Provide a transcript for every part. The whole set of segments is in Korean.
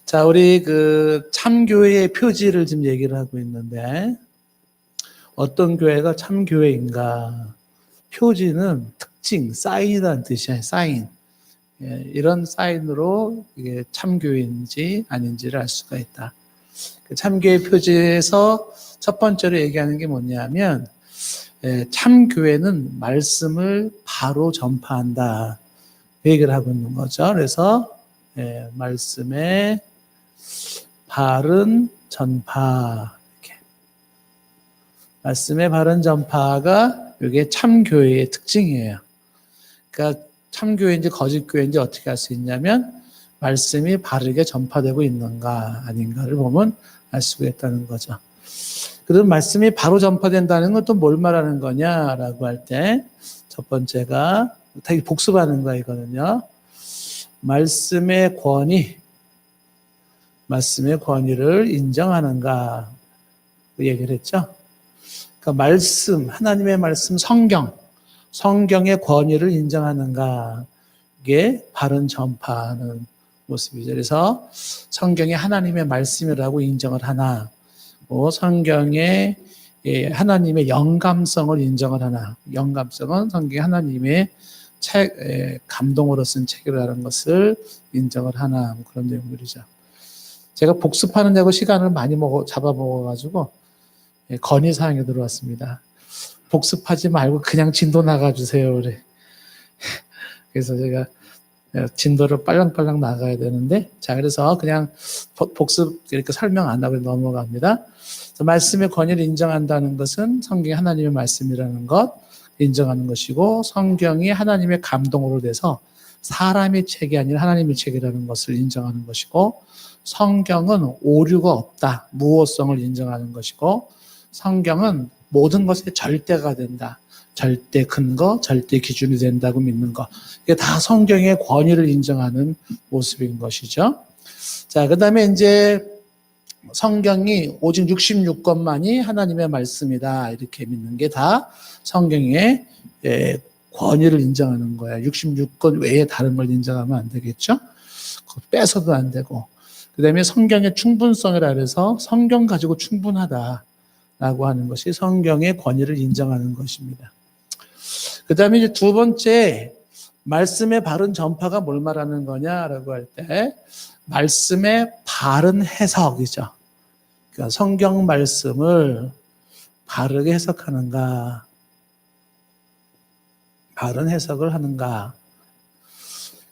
자, 우리 그 참교회의 표지를 지금 얘기를 하고 있는데, 어떤 교회가 참교회인가? 표지는 특징, 사인이라는 뜻이에요. 사인. 예, 이런 사인으로 이게 참교회인지 아닌지를 알 수가 있다. 그 참교회 표지에서 첫 번째로 얘기하는 게 뭐냐면, 참교회는 말씀을 바로 전파한다. 그 얘기를 하고 있는 거죠. 그래서 말씀의 바른 전파, 이렇게. 말씀의 바른 전파가 이게 참교회의 특징이에요. 그러니까 참교회인지 거짓교회인지 어떻게 알 수 있냐면 말씀이 바르게 전파되고 있는가 아닌가를 보면 알 수가 있다는 거죠. 그럼 말씀이 바로 전파된다는 건 또 뭘 말하는 거냐라고 할 때 첫 번째가 되게 복습하는 거이거든요. 말씀의 권위를 인정하는가 그 얘기를 했죠. 그러니까 말씀, 하나님의 말씀, 성경의 권위를 인정하는가, 이게 바른 전파하는 모습이죠. 그래서 성경이 하나님의 말씀이라고 인정을 하나, 성경의 하나님의 영감성을 인정을 하나, 영감성은 성경이 하나님의 감동으로 쓴 책이라는 것을 인정을 하나, 그런 내용들이죠. 제가 복습하느냐고 시간을 많이 잡아먹어가지고 건의사항에 들어왔습니다. 복습하지 말고 그냥 진도 나가주세요. 그래. 그래서 제가 진도를 빨랑빨랑 나가야 되는데, 자, 그래서 그냥 복습 이렇게 설명 안 하고 넘어갑니다. 말씀의 권위를 인정한다는 것은 성경이 하나님의 말씀이라는 것 인정하는 것이고, 성경이 하나님의 감동으로 돼서 사람의 책이 아니라 하나님의 책이라는 것을 인정하는 것이고, 성경은 오류가 없다, 무호성을 인정하는 것이고, 성경은 모든 것의 절대가 된다, 절대 근거, 절대 기준이 된다고 믿는 것, 이게 다 성경의 권위를 인정하는 모습인 것이죠. 자, 그 다음에 이제 성경이 오직 66권만이 하나님의 말씀이다, 이렇게 믿는 게 다 성경의 권위를 인정하는 거예요. 66권 외에 다른 걸 인정하면 안 되겠죠? 뺏어도 안 되고. 그 다음에 성경의 충분성이라 해서 성경 가지고 충분하다라고 하는 것이 성경의 권위를 인정하는 것입니다. 그 다음에 이제 두 번째, 말씀의 바른 전파가 뭘 말하는 거냐라고 할 때, 말씀의 바른 해석이죠. 그러니까 성경 말씀을 바르게 해석하는가, 바른 해석을 하는가.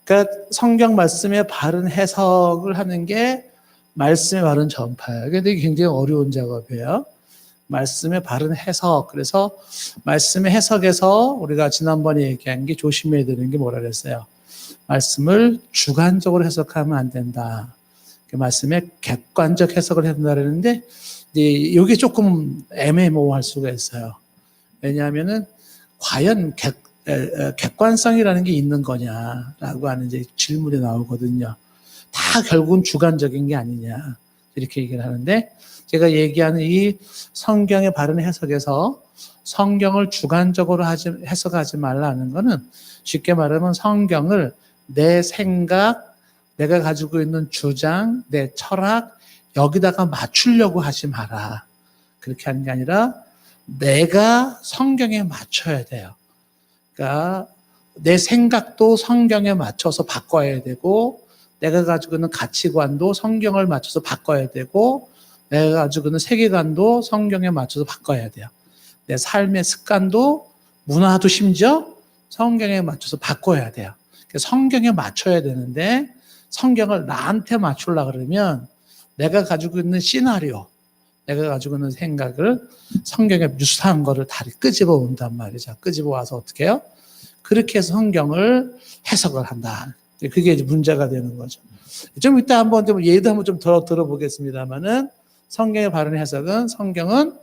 그러니까 성경 말씀의 바른 해석을 하는 게 말씀의 바른 전파예요. 이게 굉장히 어려운 작업이에요. 말씀의 바른 해석. 그래서 말씀의 해석에서 우리가 지난번에 얘기한 게 조심해야 되는 게 뭐라 그랬어요? 말씀을 주관적으로 해석하면 안 된다. 말씀의 객관적 해석을 해야 된다 그랬는데, 이게 조금 애매모호할 수가 있어요. 왜냐하면은 과연 객관성이라는 게 있는 거냐라고 하는 이제 질문이 나오거든요. 다 결국은 주관적인 게 아니냐, 이렇게 얘기를 하는데, 제가 얘기하는 이 성경의 바른 해석에서 성경을 주관적으로 해석하지 말라는 거는, 쉽게 말하면 성경을 내 생각, 내가 가지고 있는 주장, 내 철학, 여기다가 맞추려고 하지 마라. 그렇게 하는 게 아니라 내가 성경에 맞춰야 돼요. 그러니까 내 생각도 성경에 맞춰서 바꿔야 되고, 내가 가지고 있는 가치관도 성경을 맞춰서 바꿔야 되고, 내가 가지고 있는 세계관도 성경에 맞춰서 바꿔야 돼요. 내 삶의 습관도, 문화도 심지어 성경에 맞춰서 바꿔야 돼요. 성경에 맞춰야 되는데, 성경을 나한테 맞추려고 그러면 내가 가지고 있는 시나리오, 내가 가지고 있는 생각을 성경에 유사한 거를 다 끄집어 온단 말이죠. 끄집어 와서 어떻게 해요? 그렇게 해서 성경을 해석을 한다. 그게 이제 문제가 되는 거죠. 좀 이따 한번 예도 한번 좀 더 들어보겠습니다만은, 성경의 바른 해석은, 성경은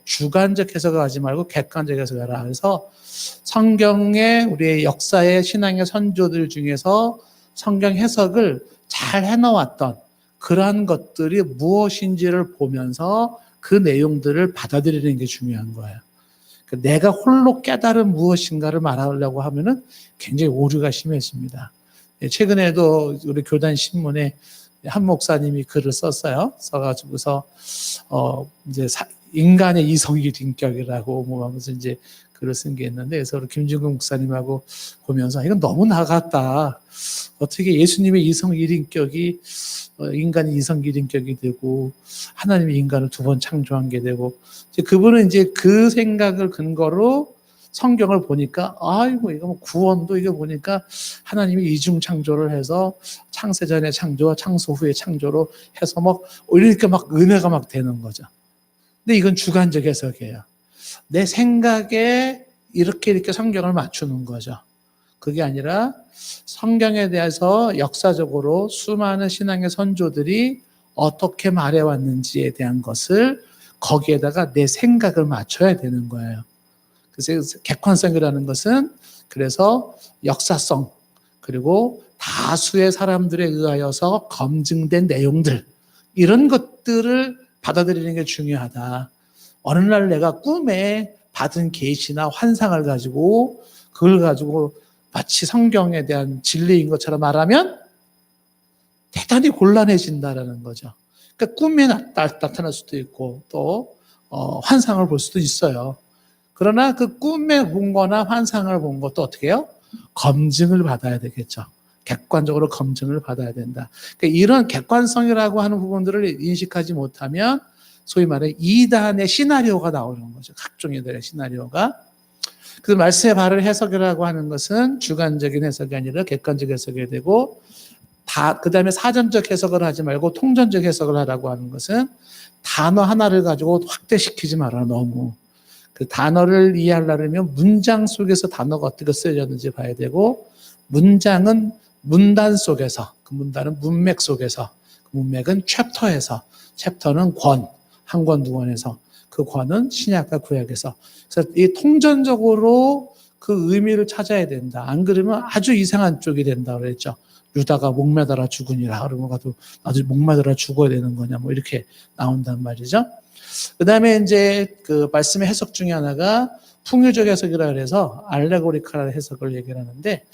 주관적 해석을 하지 말고 객관적 해석을 하라. 그래서 성경의 우리의 역사의 신앙의 선조들 중에서 성경 해석을 잘 해놓았던 그러한 것들이 무엇인지를 보면서 그 내용들을 받아들이는 게 중요한 거예요. 내가 홀로 깨달은 무엇인가를 말하려고 하면은 굉장히 오류가 심해집니다. 최근에도 우리 교단 신문에 한 목사님이 글을 썼어요. 써가지고서 이제 인간의 이성일 인격이라고 뭐 하면서 이제 글을 쓴 게 있는데, 그래서 우리 김진국 목사님하고 보면서 이건 너무 나갔다. 어떻게 예수님의 이성 1인격이 인간의 이성 1인격이 되고 하나님이 인간을 두 번 창조한 게 되고, 이제 그분은 이제 그 생각을 근거로 성경을 보니까 아이고 이거 뭐 구원도 이거 보니까 하나님이 이중 창조를 해서 창세 전의 창조와 창조 후의 창조로 해서 막 이렇게 막 은혜가 막 되는 거죠. 근데 이건 주관적 해석이에요. 내 생각에 이렇게 성경을 맞추는 거죠. 그게 아니라 성경에 대해서 역사적으로 수많은 신앙의 선조들이 어떻게 말해왔는지에 대한 것을 거기에다가 내 생각을 맞춰야 되는 거예요. 그래서 객관성이라는 것은 그래서 역사성, 그리고 다수의 사람들에 의하여서 검증된 내용들, 이런 것들을 받아들이는 게 중요하다. 어느 날 내가 꿈에 받은 계시나 환상을 가지고 그걸 가지고 마치 성경에 대한 진리인 것처럼 말하면 대단히 곤란해진다라는 거죠. 그러니까 꿈에 나타날 수도 있고 또 환상을 볼 수도 있어요. 그러나 그 꿈에 본 거나 환상을 본 것도 어떻게 해요? 검증을 받아야 되겠죠. 객관적으로 검증을 받아야 된다. 그러니까 이런 객관성이라고 하는 부분들을 인식하지 못하면 소위 말해 이단의 시나리오가 나오는 거죠. 각종의 시나리오가. 그 말씀의 바른 해석이라고 하는 것은 주관적인 해석이 아니라 객관적 해석이 되고, 그 다음에 사전적 해석을 하지 말고 통전적 해석을 하라고 하는 것은 단어 하나를 가지고 확대시키지 마라, 너무. 그 단어를 이해하려면 문장 속에서 단어가 어떻게 쓰여졌는지 봐야 되고, 문장은 문단 속에서, 그 문단은 문맥 속에서, 그 문맥은 챕터에서, 챕터는 권, 한 권, 두 권에서, 그 권은 신약과 구약에서. 그래서 이 통전적으로 그 의미를 찾아야 된다. 안 그러면 아주 이상한 쪽이 된다고 그랬죠. 유다가 목매달아 죽으니라. 그러면 나도 목매달아 죽어야 되는 거냐. 뭐 이렇게 나온단 말이죠. 그 다음에 이제 그 말씀의 해석 중에 하나가 풍유적 해석이라 그래서 알레고리컬 해석을 얘기를 하는데,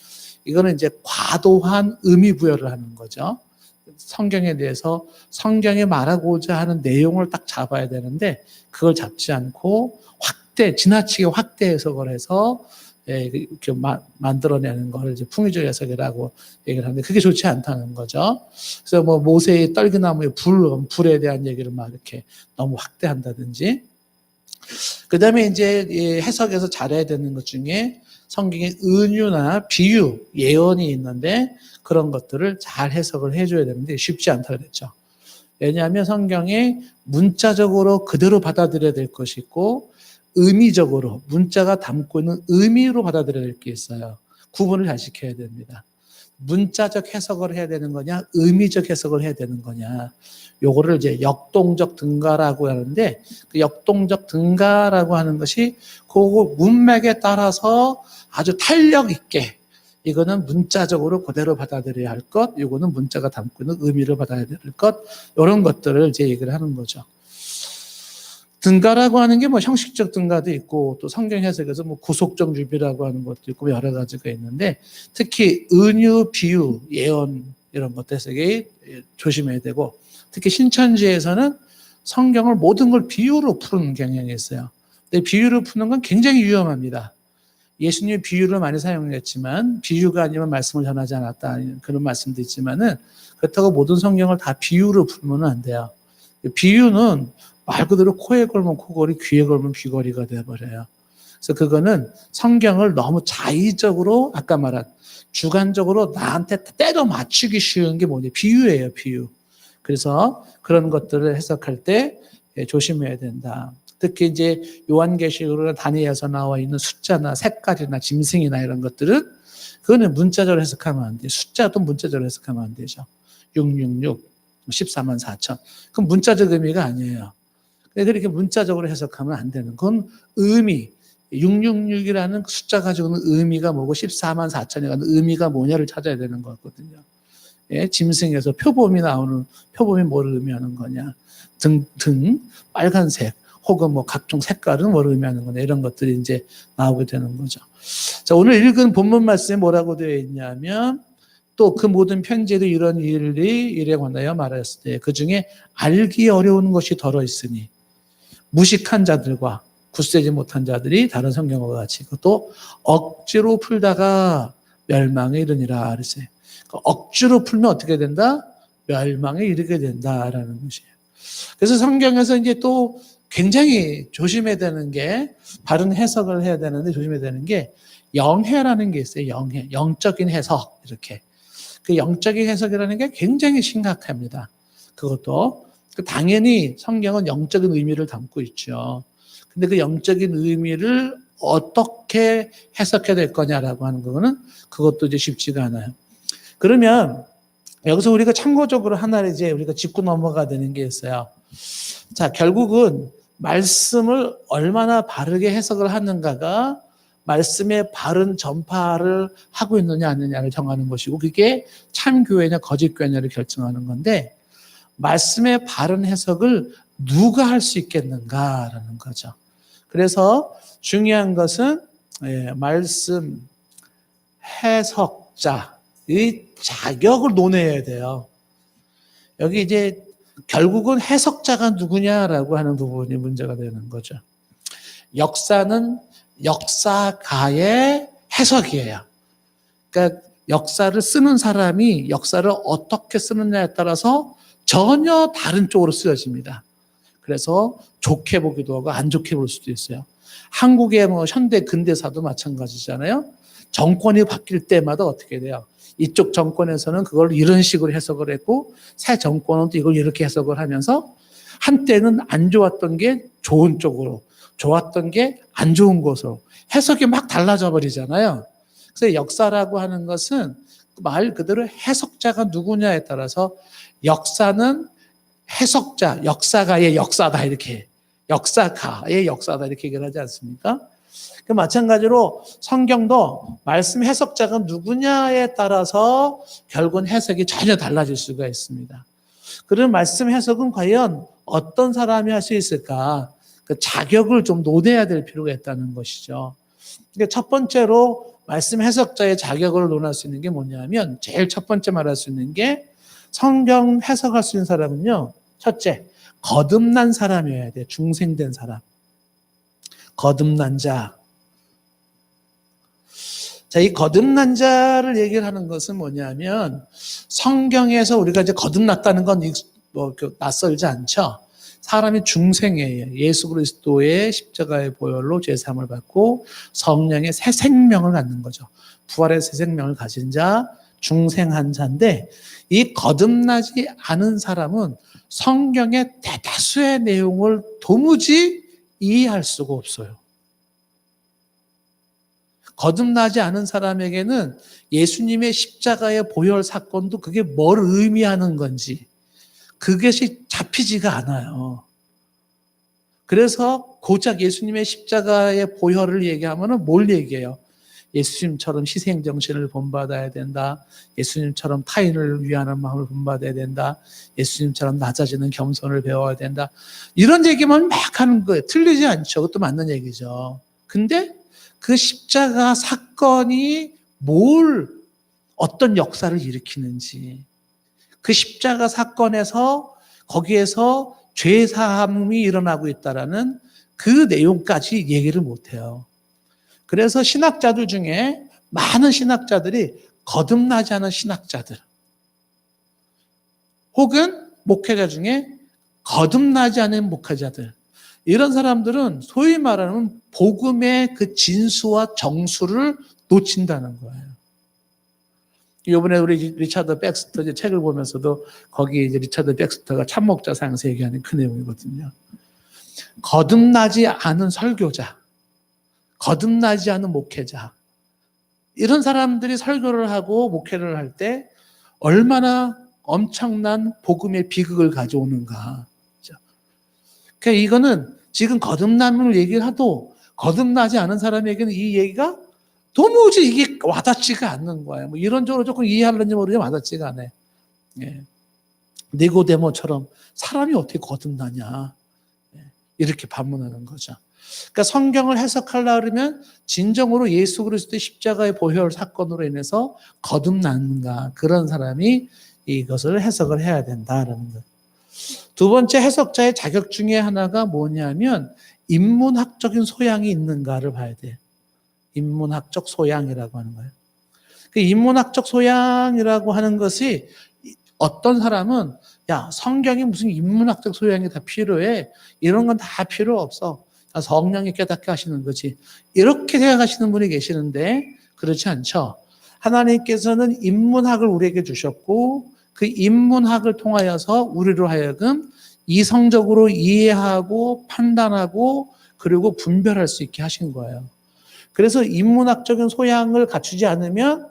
이거는 이제 과도한 의미 부여를 하는 거죠. 성경에 대해서 성경이 말하고자 하는 내용을 딱 잡아야 되는데 그걸 잡지 않고 지나치게 확대 해석을 해서 이렇게 만들어내는 걸 이제 풍유적 해석이라고 얘기를 하는데, 그게 좋지 않다는 거죠. 그래서 뭐 모세의 떨기나무의 불에 대한 얘기를 막 이렇게 너무 확대한다든지. 그 다음에 이제 해석에서 잘해야 되는 것 중에 성경에 은유나 비유, 예언이 있는데 그런 것들을 잘 해석을 해줘야 되는데 쉽지 않다고 그랬죠. 왜냐하면 성경에 문자적으로 그대로 받아들여야 될 것이 있고 의미적으로 문자가 담고 있는 의미로 받아들여야 될 게 있어요. 구분을 잘 시켜야 됩니다. 문자적 해석을 해야 되는 거냐, 의미적 해석을 해야 되는 거냐. 요거를 이제 역동적 등가라고 하는데, 그 역동적 등가라고 하는 것이 그 문맥에 따라서 아주 탄력 있게, 이거는 문자적으로 그대로 받아들여야 할 것, 이거는 문자가 담고 있는 의미를 받아야 될 것, 이런 것들을 이제 얘기를 하는 거죠. 등가라고 하는 게 뭐 형식적 등가도 있고 또 성경 해석에서 뭐 구속적 유비라고 하는 것도 있고 여러 가지가 있는데, 특히 은유, 비유, 예언 이런 것들 해석이 조심해야 되고, 특히 신천지에서는 성경을 모든 걸 비유로 푸는 경향이 있어요. 근데 비유로 푸는 건 굉장히 위험합니다. 예수님이 비유를 많이 사용했지만 비유가 아니면 말씀을 전하지 않았다 그런 말씀도 있지만은, 그렇다고 모든 성경을 다 비유로 풀면 안 돼요. 비유는 말 그대로 코에 걸면 코걸이, 귀에 걸면 귀걸이가 되어버려요. 그래서 그거는 성경을 너무 자의적으로, 아까 말한 주관적으로 나한테 때려 맞추기 쉬운 게 뭐냐, 비유예요, 비유. 그래서 그런 것들을 해석할 때 조심해야 된다. 특히 이제 요한계시록이나 다니엘에서 나와 있는 숫자나 색깔이나 짐승이나 이런 것들은 그거는 문자적으로 해석하면 안 돼요. 숫자도 문자적으로 해석하면 안 되죠. 666, 14만 4천. 그건 문자적 의미가 아니에요. 그렇게 문자적으로 해석하면 안 되는 건 의미, 666이라는 숫자 가지고 있는 의미가 뭐고 14만 4천이라는 의미가 뭐냐를 찾아야 되는 거거든요. 예, 짐승에서 표범이 나오는, 표범이 뭐를 의미하는 거냐, 등, 빨간색, 혹은 뭐 각종 색깔은 뭘 의미하는 거냐, 이런 것들이 이제 나오게 되는 거죠. 자, 오늘 읽은 본문 말씀에 뭐라고 되어 있냐면, 또 그 모든 편지에도 이런 일에 관하여 말하였을 때 그 중에 알기 어려운 것이 덜어 있으니 무식한 자들과 굳세지 못한 자들이 다른 성경과 같이 그것도 억지로 풀다가 멸망에 이르니라 그랬어요. 억지로 풀면 어떻게 된다? 멸망에 이르게 된다라는 것이에요. 그래서 성경에서 이제 또 굉장히 조심해야 되는 게 바른 해석을 해야 되는데 조심해야 되는 게 영해라는 게 있어요. 영해, 영적인 해석 이렇게. 그 영적인 해석이라는 게 굉장히 심각합니다. 그것도 당연히 성경은 영적인 의미를 담고 있죠. 근데 그 영적인 의미를 어떻게 해석해야 될 거냐라고 하는 거는 그것도 이제 쉽지가 않아요. 그러면 여기서 우리가 참고적으로 하나를 이제 우리가 짚고 넘어가야 되는 게 있어요. 자, 결국은 말씀을 얼마나 바르게 해석을 하는가가 말씀의 바른 전파를 하고 있느냐 아니냐를 정하는 것이고 그게 참교회냐 거짓교회냐를 결정하는 건데 말씀의 바른 해석을 누가 할 수 있겠는가라는 거죠. 그래서 중요한 것은 말씀 해석자의 자격을 논해야 돼요. 여기 이제 결국은 해석자가 누구냐라고 하는 부분이 문제가 되는 거죠. 역사는 역사가의 해석이에요. 그러니까 역사를 쓰는 사람이 역사를 어떻게 쓰느냐에 따라서 전혀 다른 쪽으로 쓰여집니다. 그래서 좋게 보기도 하고 안 좋게 볼 수도 있어요. 한국의 뭐 현대 근대사도 마찬가지잖아요. 정권이 바뀔 때마다 어떻게 돼요? 이쪽 정권에서는 그걸 이런 식으로 해석을 했고 새 정권은 또 이걸 이렇게 해석을 하면서 한때는 안 좋았던 게 좋은 쪽으로 좋았던 게 안 좋은 것으로 해석이 막 달라져 버리잖아요. 그래서 역사라고 하는 것은 말 그대로 해석자가 누구냐에 따라서 역사는 해석자, 역사가의 역사다 이렇게 역사가의 역사다 이렇게 얘기를 하지 않습니까? 그 마찬가지로 성경도 말씀 해석자가 누구냐에 따라서 결국은 해석이 전혀 달라질 수가 있습니다. 그런 말씀 해석은 과연 어떤 사람이 할 수 있을까? 그 자격을 좀 논해야 될 필요가 있다는 것이죠. 그러니까 첫 번째로 말씀 해석자의 자격을 논할 수 있는 게 뭐냐면 제일 첫 번째 말할 수 있는 게 성경 해석할 수 있는 사람은요. 첫째, 거듭난 사람이어야 돼. 중생된 사람. 거듭난 자. 자, 이 거듭난 자를 얘기를 하는 것은 뭐냐면 성경에서 우리가 이제 거듭났다는 건 낯설지 않죠. 사람이 중생이에요. 예수 그리스도의 십자가의 보혈로 죄사함을 받고 성령의 새 생명을 갖는 거죠. 부활의 새 생명을 가진 자, 중생한 자인데 이 거듭나지 않은 사람은 성경의 대다수의 내용을 도무지 이해할 수가 없어요. 거듭나지 않은 사람에게는 예수님의 십자가의 보혈 사건도 그게 뭘 의미하는 건지 그것이 잡히지가 않아요. 그래서 고작 예수님의 십자가의 보혈을 얘기하면 뭘 얘기해요? 예수님처럼 희생정신을 본받아야 된다. 예수님처럼 타인을 위하는 마음을 본받아야 된다. 예수님처럼 낮아지는 겸손을 배워야 된다. 이런 얘기만 막 하는 거예요. 틀리지 않죠. 그것도 맞는 얘기죠. 근데 그 십자가 사건이 어떤 역사를 일으키는지 그 십자가 사건에서 거기에서 죄사함이 일어나고 있다라는 그 내용까지 얘기를 못해요. 그래서 신학자들 중에 많은 신학자들이 거듭나지 않은 신학자들 혹은 목회자 중에 거듭나지 않은 목회자들 이런 사람들은 소위 말하는 복음의 그 진수와 정수를 놓친다는 거예요. 이번에 우리 리차드 백스터 책을 보면서도 거기 이제 리차드 백스터가 참목자 사양에서 얘기하는 그 내용이거든요. 거듭나지 않은 설교자, 거듭나지 않은 목회자, 이런 사람들이 설교를 하고 목회를 할 때 얼마나 엄청난 복음의 비극을 가져오는가. 그러니까 이거는 지금 거듭남을 얘기를 하도 거듭나지 않은 사람에게는 이 얘기가 도무지 이게 와닿지가 않는 거예요. 뭐 이런저런 조금 이해하려는지 모르지만 와닿지가 않아요. 예. 니고데모처럼 사람이 어떻게 거듭나냐. 예. 이렇게 반문하는 거죠. 그러니까 성경을 해석하려고 그러면 진정으로 예수 그리스도의 십자가의 보혈 사건으로 인해서 거듭났는가 그런 사람이 이것을 해석을 해야 된다라는 것. 두 번째 해석자의 자격 중에 하나가 뭐냐면 인문학적인 소양이 있는가를 봐야 돼요. 인문학적 소양이라고 하는 거예요. 그 인문학적 소양이라고 하는 것이 어떤 사람은 야 성경이 무슨 인문학적 소양이 다 필요해 이런 건 다 필요 없어 성령이 깨닫게 하시는 거지 이렇게 생각하시는 분이 계시는데 그렇지 않죠. 하나님께서는 인문학을 우리에게 주셨고 그 인문학을 통하여서 우리로 하여금 이성적으로 이해하고 판단하고 그리고 분별할 수 있게 하신 거예요. 그래서 인문학적인 소양을 갖추지 않으면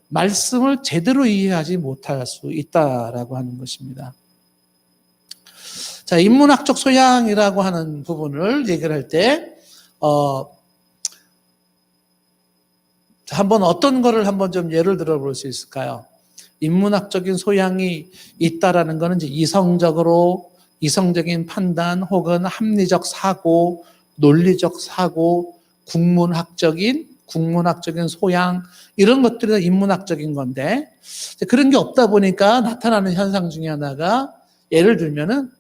말씀을 제대로 이해하지 못할 수 있다라고 하는 것입니다. 자, 인문학적 소양이라고 하는 부분을 얘기를 할 때, 한번 어떤 거를 한번 좀 예를 들어 볼 수 있을까요? 인문학적인 소양이 있다라는 거는 이제 이성적인 판단 혹은 합리적 사고, 논리적 사고, 국문학적인 소양 이런 것들이 인문학적인 건데 그런 게 없다 보니까 나타나는 현상 중에 하나가 예를 들면은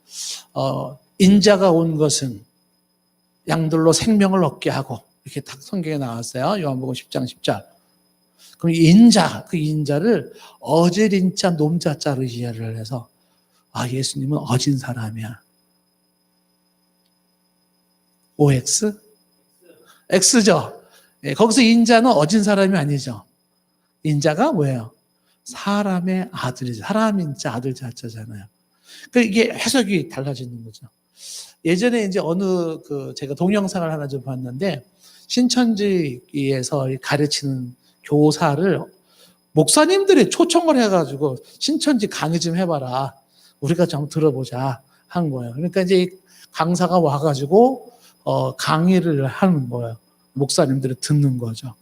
인자가 온 것은 양들로 생명을 얻게 하고 이렇게 딱 성경에 나왔어요. 요한복음 10장 10절. 그럼 그 인자를 어질인자 놈자자로 이해를 해서 예수님은 어진 사람이야. OX? X죠. 거기서 인자는 어진 사람이 아니죠. 인자가 뭐예요? 사람의 아들이죠. 사람인자 아들 자자잖아요. 이게 해석이 달라지는 거죠. 예전에 이제 제가 동영상을 하나 좀 봤는데 신천지에서 가르치는 교사를 목사님들이 초청을 해가지고 신천지 강의 좀 해봐라. 우리가 좀 들어보자 한 거예요. 그러니까 이제 강사가 와가지고 강의를 하는 거예요. 목사님들이 듣는 거죠.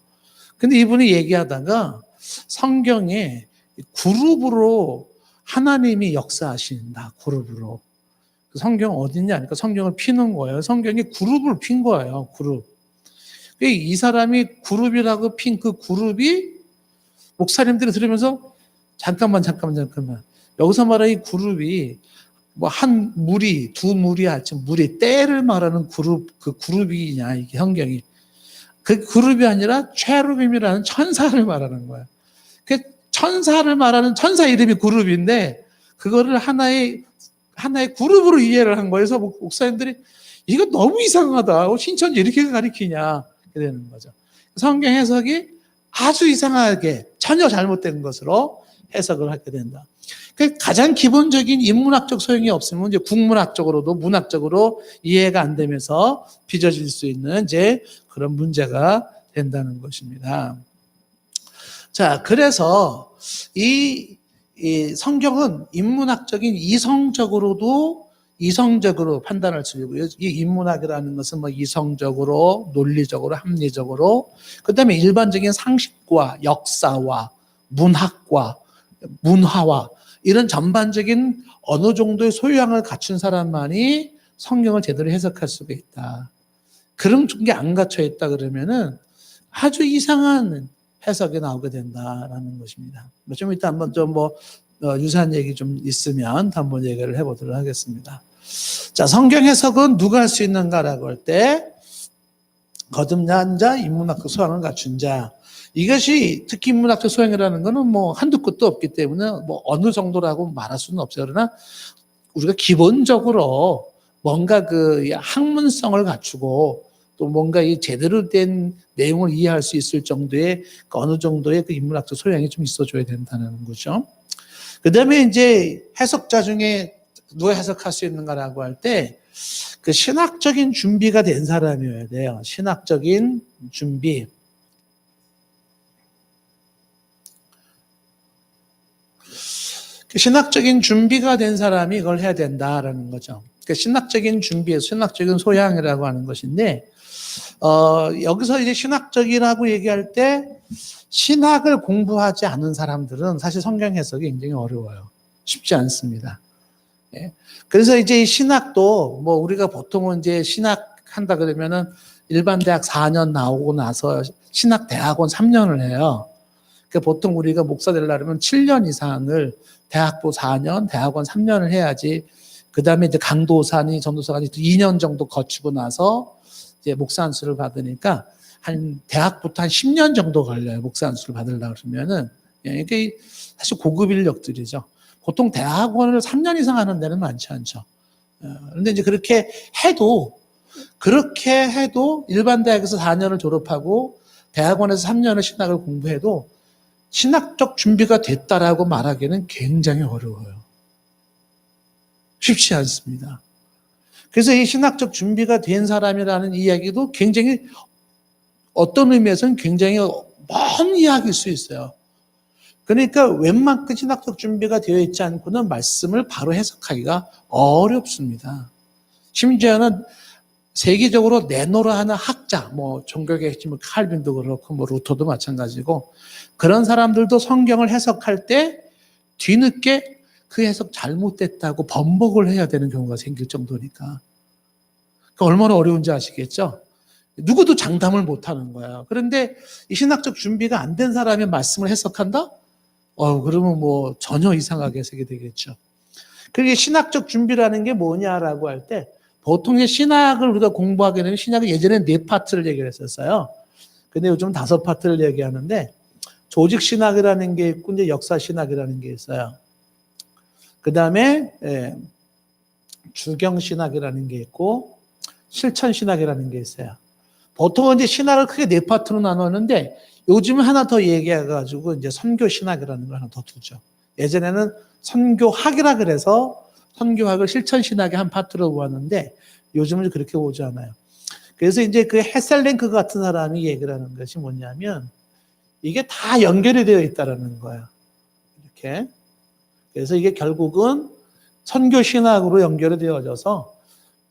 근데 이분이 얘기하다가 성경에 그룹으로 하나님이 역사하신다. 그룹으로. 성경 어딨냐 하니까 성경을 피는 거예요. 성경이 그룹을 핀 거예요. 그룹. 이 사람이 그룹이라고 핀 그 그룹이 목사님들이 들으면서 잠깐만. 여기서 말하는 이 그룹이 뭐 한 무리, 두 무리, 무리, 때를 말하는 그 그룹이냐, 이게 성경이. 그 그룹이 아니라 체루빔이라는 천사를 말하는 거예요. 그 천사를 말하는 천사 이름이 그룹인데 그거를 하나의 그룹으로 이해를 한 거예요. 그래서 목사님들이 이거 너무 이상하다. 신천지 이렇게 가리키냐. 이렇게 되는 거죠. 성경 해석이 아주 이상하게 전혀 잘못된 것으로 해석을 하게 된다. 가장 기본적인 인문학적 소용이 없으면 이제 국문학적으로도 문학적으로 이해가 안 되면서 빚어질 수 있는 이제 그런 문제가 된다는 것입니다. 자, 그래서 이 성경은 인문학적인 이성적으로 판단할 수 있고요. 이 인문학이라는 것은 뭐 이성적으로, 논리적으로, 합리적으로, 그 다음에 일반적인 상식과 역사와 문학과 문화와 이런 전반적인 어느 정도의 소유량을 갖춘 사람만이 성경을 제대로 해석할 수가 있다. 그런 게 안 갖춰 있다 그러면은 아주 이상한 해석이 나오게 된다라는 것입니다. 좀 이따 한번 유사한 얘기 좀 있으면 한번 얘기를 해보도록 하겠습니다. 자, 성경 해석은 누가 할 수 있는가라고 할 때 거듭난 자, 인문학적 소양을 갖춘 자. 이것이 특히 인문학적 소양이라는 것은 뭐 한두 끝도 없기 때문에 뭐 어느 정도라고 말할 수는 없어요. 그러나 우리가 기본적으로 뭔가 그 학문성을 갖추고 또 뭔가 이 제대로 된 내용을 이해할 수 있을 정도의 어느 정도의 그 인문학적 소양이 좀 있어줘야 된다는 거죠. 그 다음에 이제 해석자 중에 누가 해석할 수 있는가라고 할 때 그 신학적인 준비가 된 사람이어야 돼요. 신학적인 준비. 신학적인 준비가 된 사람이 이걸 해야 된다라는 거죠. 신학적인 준비, 신학적인 소양이라고 하는 것인데, 여기서 이제 신학적이라고 얘기할 때, 신학을 공부하지 않은 사람들은 사실 성경 해석이 굉장히 어려워요. 쉽지 않습니다. 예. 그래서 이제 신학도, 뭐, 우리가 보통은 이제 신학 한다 그러면은 일반 대학 4년 나오고 나서 신학 대학원 3년을 해요. 그러니까 보통 우리가 목사 되려면 7년 이상을 대학도 4년, 대학원 3년을 해야지. 그 다음에 이제 강도사니 전도사니 2년 정도 거치고 나서 이제 목사 안수를 받으니까 한 대학부터 한 10년 정도 걸려요. 목사 안수를 받으려고 그러면은. 이게 사실 고급 인력들이죠. 보통 대학원을 3년 이상 하는 데는 많지 않죠. 그런데 이제 그렇게 해도 일반 대학에서 4년을 졸업하고 대학원에서 3년을 신학을 공부해도 신학적 준비가 됐다라고 말하기는 굉장히 어려워요. 쉽지 않습니다. 그래서 이 신학적 준비가 된 사람이라는 이야기도 굉장히 어떤 의미에서는 굉장히 먼 이야기일 수 있어요. 그러니까 웬만큼 신학적 준비가 되어 있지 않고는 말씀을 바로 해석하기가 어렵습니다. 심지어는 세계적으로 내노라 하는 학자, 종교계 핵심 칼빈도 그렇고 루터도 마찬가지고 그런 사람들도 성경을 해석할 때 뒤늦게 그 해석 잘못됐다고 번복을 해야 되는 경우가 생길 정도니까. 그러니까 얼마나 어려운지 아시겠죠? 누구도 장담을 못 하는 거야. 그런데 이 신학적 준비가 안 된 사람의 말씀을 해석한다? 그러면 전혀 이상하게 해석이 되겠죠. 그게 신학적 준비라는 게 뭐냐라고 할 때 보통의 신학을 우리가 공부하게 되면 신학은 예전에 4파트를 얘기를 했었어요. 근데 요즘 5파트를 얘기하는데 조직 신학이라는 게 있고 이제 역사 신학이라는 게 있어요. 그 다음에 주경 신학이라는 게 있고 실천 신학이라는 게 있어요. 보통은 이제 신학을 크게 4파트로 나누는데 요즘은 하나 더 얘기해가지고 이제 선교 신학이라는 걸 하나 더 두죠. 예전에는 선교학이라 그래서 선교학을 실천 신학의 한 파트로 보았는데 요즘은 그렇게 보지 않아요. 그래서 이제 그 헤셀랭크 같은 사람이 얘기를 하는 것이 뭐냐면 이게 다 연결이 되어 있다라는 거예요. 이렇게. 그래서 이게 결국은 선교 신학으로 연결이 되어져서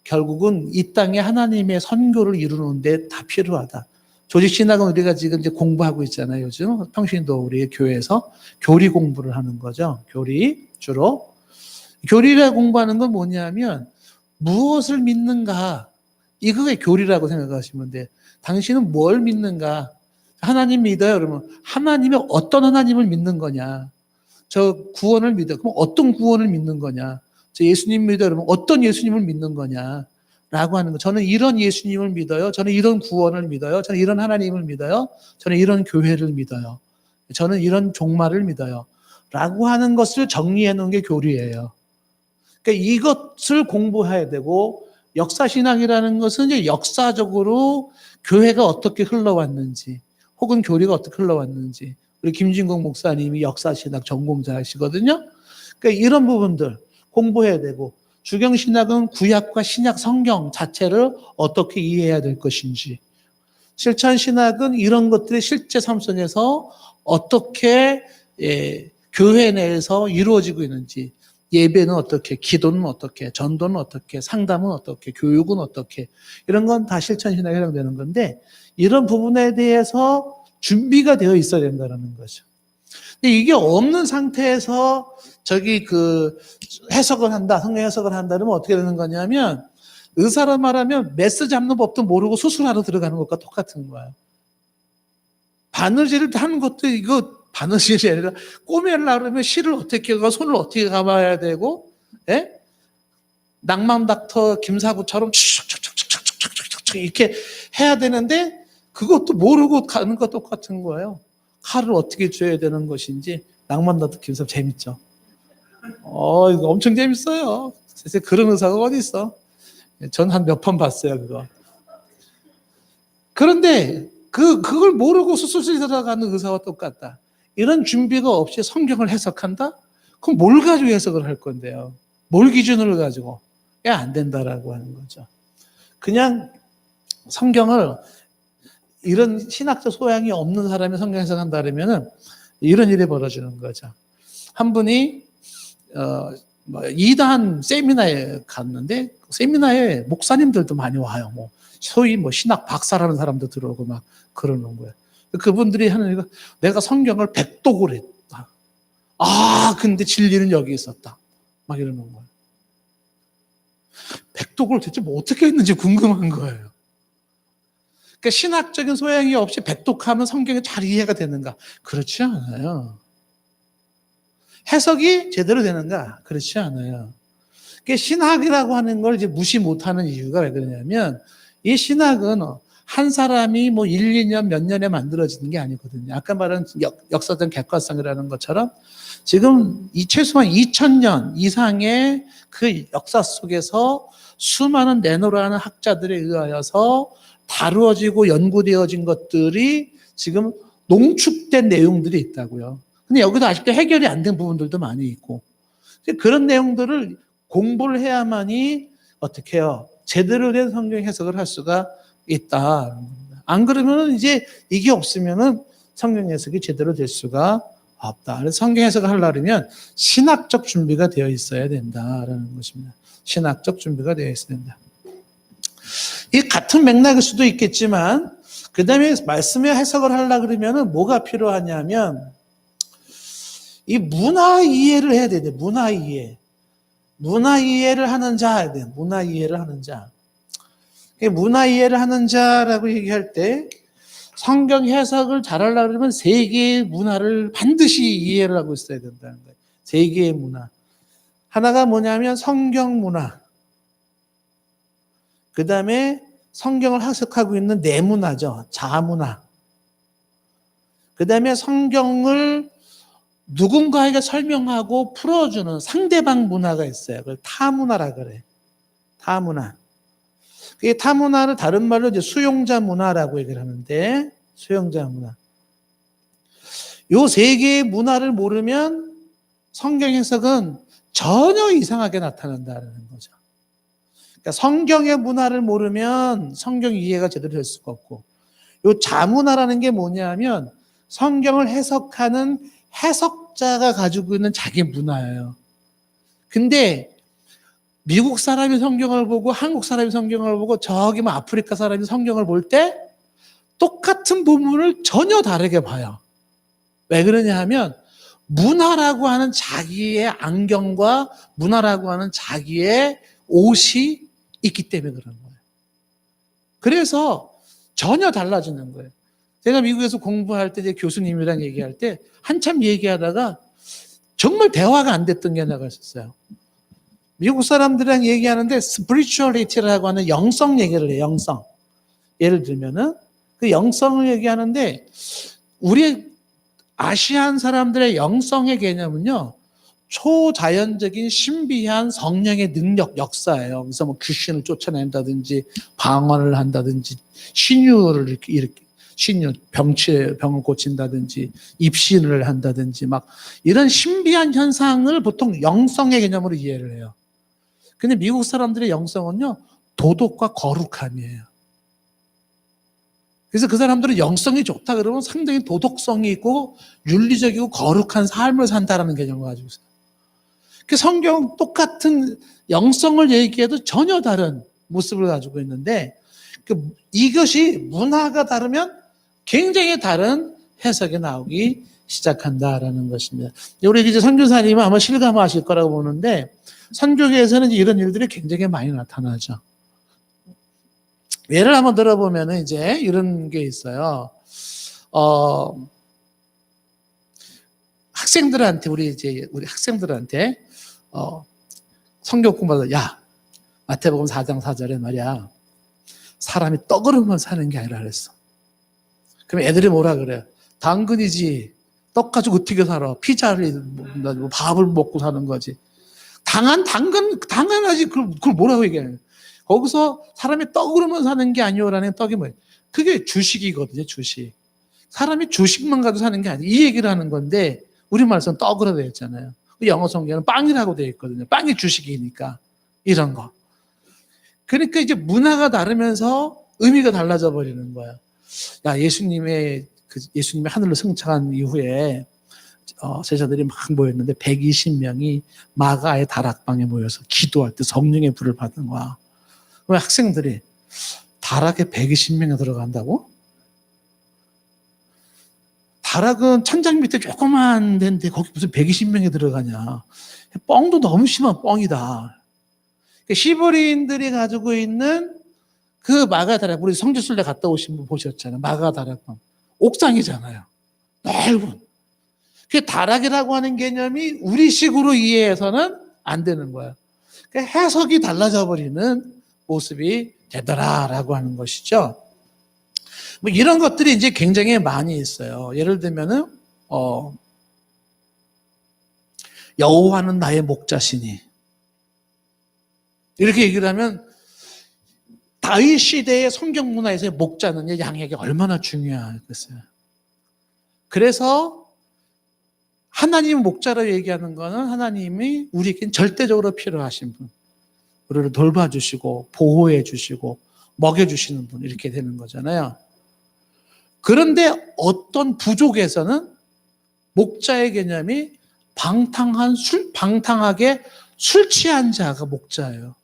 결국은 이 땅에 하나님의 선교를 이루는데 다 필요하다. 조직 신학은 우리가 지금 이제 공부하고 있잖아요. 요즘 평신도 우리 교회에서 교리 공부를 하는 거죠. 교리 주로. 교리를 공부하는 건 뭐냐면 무엇을 믿는가. 이게 교리라고 생각하시면 돼. 당신은 뭘 믿는가. 하나님 믿어요. 그러면 하나님의 어떤 하나님을 믿는 거냐. 저 구원을 믿어요. 그럼 어떤 구원을 믿는 거냐. 저 예수님 믿어요. 그러면 어떤 예수님을 믿는 거냐. 라고 하는 거. 저는 이런 예수님을 믿어요. 저는 이런 구원을 믿어요. 저는 이런 하나님을 믿어요. 저는 이런 교회를 믿어요. 저는 이런 종말을 믿어요. 라고 하는 것을 정리해 놓은 게 교리예요. 그러니까 이것을 공부해야 되고 역사신학이라는 것은 이제 역사적으로 교회가 어떻게 흘러왔는지 혹은 교리가 어떻게 흘러왔는지 우리 김진국 목사님이 역사신학 전공자이시거든요. 그러니까 이런 부분들 공부해야 되고 주경신학은 구약과 신약 성경 자체를 어떻게 이해해야 될 것인지 실천신학은 이런 것들이 실제 삶 속에서 어떻게 교회 내에서 이루어지고 있는지 예배는 어떻게, 기도는 어떻게, 전도는 어떻게, 상담은 어떻게, 교육은 어떻게 이런 건 다 실천신학에 해당되는 건데 이런 부분에 대해서 준비가 되어 있어야 된다는 거죠. 근데 이게 없는 상태에서 해석을 한다, 성경 해석을 한다 그러면 어떻게 되는 거냐면 의사로 말하면 메스 잡는 법도 모르고 수술하러 들어가는 것과 똑같은 거예요. 바느질을 하는 것도 이거 바느질이 아니라 꼬매려고 그러면 실을 어떻게 가 손을 어떻게 감아야 되고 낭만 닥터 김사부처럼 축축축축축축축축 이렇게 해야 되는데 그것도 모르고 가는 것 똑같은 거예요. 칼을 어떻게 쥐어야 되는 것인지 낭만 닥터 김사부 재밌죠. 이거 엄청 재밌어요. 세상에 그런 의사가 어디 있어? 전 한 몇 번 봤어요 그거. 그런데 그걸 모르고 수술실에 들어가는 의사와 똑같다. 이런 준비가 없이 성경을 해석한다? 그럼 뭘 가지고 해석을 할 건데요? 뭘 기준으로 가지고? 안 된다라고 하는 거죠. 그냥 성경을 이런 신학적 소양이 없는 사람이 성경 해석한다 그러면은 이런 일이 벌어지는 거죠. 한 분이 이단 세미나에 갔는데 세미나에 목사님들도 많이 와요. 소위 신학 박사라는 사람도 들어오고 막 그러는 거예요. 그분들이 하는 얘기가 내가 성경을 백독을 했다. 근데 진리는 여기 있었다. 막 이러는 거예요. 백독을 대체 어떻게 했는지 궁금한 거예요. 그러니까 신학적인 소양이 없이 백독하면 성경이 잘 이해가 되는가? 그렇지 않아요. 해석이 제대로 되는가? 그렇지 않아요. 그러니까 신학이라고 하는 걸 이제 무시 못하는 이유가 왜 그러냐면 이 신학은 한 사람이 뭐 1, 2년 몇 년에 만들어지는 게 아니거든요. 아까 말한 역사적 객관성이라는 것처럼 지금 최소한 2000년 이상의 그 역사 속에서 수많은 네노라는 학자들에 의하여서 다루어지고 연구되어진 것들이 지금 농축된 내용들이 있다고요. 근데 여기도 아직도 해결이 안 된 부분들도 많이 있고 그런 내용들을 공부를 해야만이 어떻게 해요? 제대로 된 성경 해석을 할 수가 있다. 안 그러면 이제 이게 없으면은 성경 해석이 제대로 될 수가 없다. 그래서 성경 해석을 하려면 신학적 준비가 되어 있어야 된다라는 것입니다. 신학적 준비가 되어 있어야 된다. 이 같은 맥락일 수도 있겠지만 그 다음에 말씀의 해석을 하려고 그러면 뭐가 필요하냐면 이 문화 이해를 해야 돼. 문화 이해. 문화 이해를 하는 자 해야 돼. 문화 이해를 하는 자. 문화 이해를 하는 자라고 얘기할 때 성경 해석을 잘하려고 그러면 세 개의 문화를 반드시 이해를 하고 있어야 된다는 거예요. 세 개의 문화. 하나가 뭐냐면 성경 문화. 그 다음에 성경을 해석하고 있는 내문화죠. 자문화. 그 다음에 성경을 누군가에게 설명하고 풀어주는 상대방 문화가 있어요. 그걸 타문화라 그래. 타문화. 이 타문화를 다른 말로 이제 수용자 문화라고 얘기를 하는데, 수용자 문화. 요 세 개의 문화를 모르면 성경 해석은 전혀 이상하게 나타난다는 거죠. 그러니까 성경의 문화를 모르면 성경 이해가 제대로 될 수가 없고, 요 자문화라는 게 뭐냐면 성경을 해석하는 해석자가 가지고 있는 자기 문화예요. 근데 미국 사람이 성경을 보고 한국 사람이 성경을 보고 저기 뭐 아프리카 사람이 성경을 볼 때 똑같은 부분을 전혀 다르게 봐요. 왜 그러냐 하면 문화라고 하는 자기의 안경과 문화라고 하는 자기의 옷이 있기 때문에 그런 거예요. 그래서 전혀 달라지는 거예요. 제가 미국에서 공부할 때 제 교수님이랑 얘기할 때 한참 얘기하다가 정말 대화가 안 됐던 게 하나가 있었어요. 미국 사람들이랑 얘기하는데 spirituality라고 하는 영성 얘기를 해요. 영성. 예를 들면은 그 영성을 얘기하는데 우리 아시안 사람들의 영성의 개념은요. 초자연적인 신비한 성령의 능력, 역사예요. 그래서 뭐 귀신을 쫓아낸다든지 방언을 한다든지 신유를 이렇게 신유 병을 고친다든지 입신을 한다든지 막 이런 신비한 현상을 보통 영성의 개념으로 이해를 해요. 근데 미국 사람들의 영성은요, 도덕과 거룩함이에요. 그래서 그 사람들은 영성이 좋다 그러면 상당히 도덕성이 있고 윤리적이고 거룩한 삶을 산다라는 개념을 가지고 있어요. 그 성경 똑같은 영성을 얘기해도 전혀 다른 모습을 가지고 있는데 이것이 문화가 다르면 굉장히 다른 해석이 나오기 시작한다라는 것입니다. 우리 이제 선교사님은 아마 실감하실 거라고 보는데 선교계에서는 이런 일들이 굉장히 많이 나타나죠. 예를 한번 들어보면 이제 이런 게 있어요. 학생들한테 우리 학생들한테 성경 공부하다 야 마태복음 4장 4절에 말이야 사람이 떡으로만 사는 게 아니라 그랬어. 그럼 애들이 뭐라 그래요? 당근이지 떡 가지고 어떻게 살아? 피자를 뭐 밥을 먹고 사는 거지. 당연하지. 그걸 뭐라고 얘기해요? 거기서 사람이 떡으로만 사는 게 아니오라는 떡이 뭐예요? 그게 주식이거든요. 주식. 사람이 주식만 가지고 사는 게 아니에요. 이 얘기를 하는 건데 우리말에서는 떡으로 되어 있잖아요. 영어 성경은 빵이라고 되어 있거든요. 빵이 주식이니까 이런 거. 그러니까 이제 문화가 다르면서 의미가 달라져 버리는 거야. 야 예수님의 하늘로 승천한 이후에 제자들이 막 모였는데 120명이 마가의 다락방에 모여서 기도할 때 성령의 불을 받은 거야. 그럼 학생들이 다락에 120명이 들어간다고? 다락은 천장 밑에 조그만 데인데 거기 무슨 120명이 들어가냐. 뻥도 너무 심한 뻥이다. 시브리인들이 가지고 있는 그 마가다락, 우리 성지순례 갔다 오신 분 보셨잖아요. 마가다락방. 옥상이잖아요. 넓은. 그 다락이라고 하는 개념이 우리식으로 이해해서는 안 되는 거예요. 그러니까 해석이 달라져 버리는 모습이 되더라라고 하는 것이죠. 뭐 이런 것들이 이제 굉장히 많이 있어요. 예를 들면은 여호와는 나의 목자시니 이렇게 얘기를 하면 다윗 시대의 성경 문화에서의 목자는 양에게 얼마나 중요하겠어요. 그래서 하나님 목자로 얘기하는 거는 하나님이 우리에게 절대적으로 필요하신 분, 우리를 돌봐주시고 보호해 주시고 먹여주시는 분 이렇게 되는 거잖아요. 그런데 어떤 부족에서는 목자의 개념이 방탕하게 술 취한 자가 목자예요.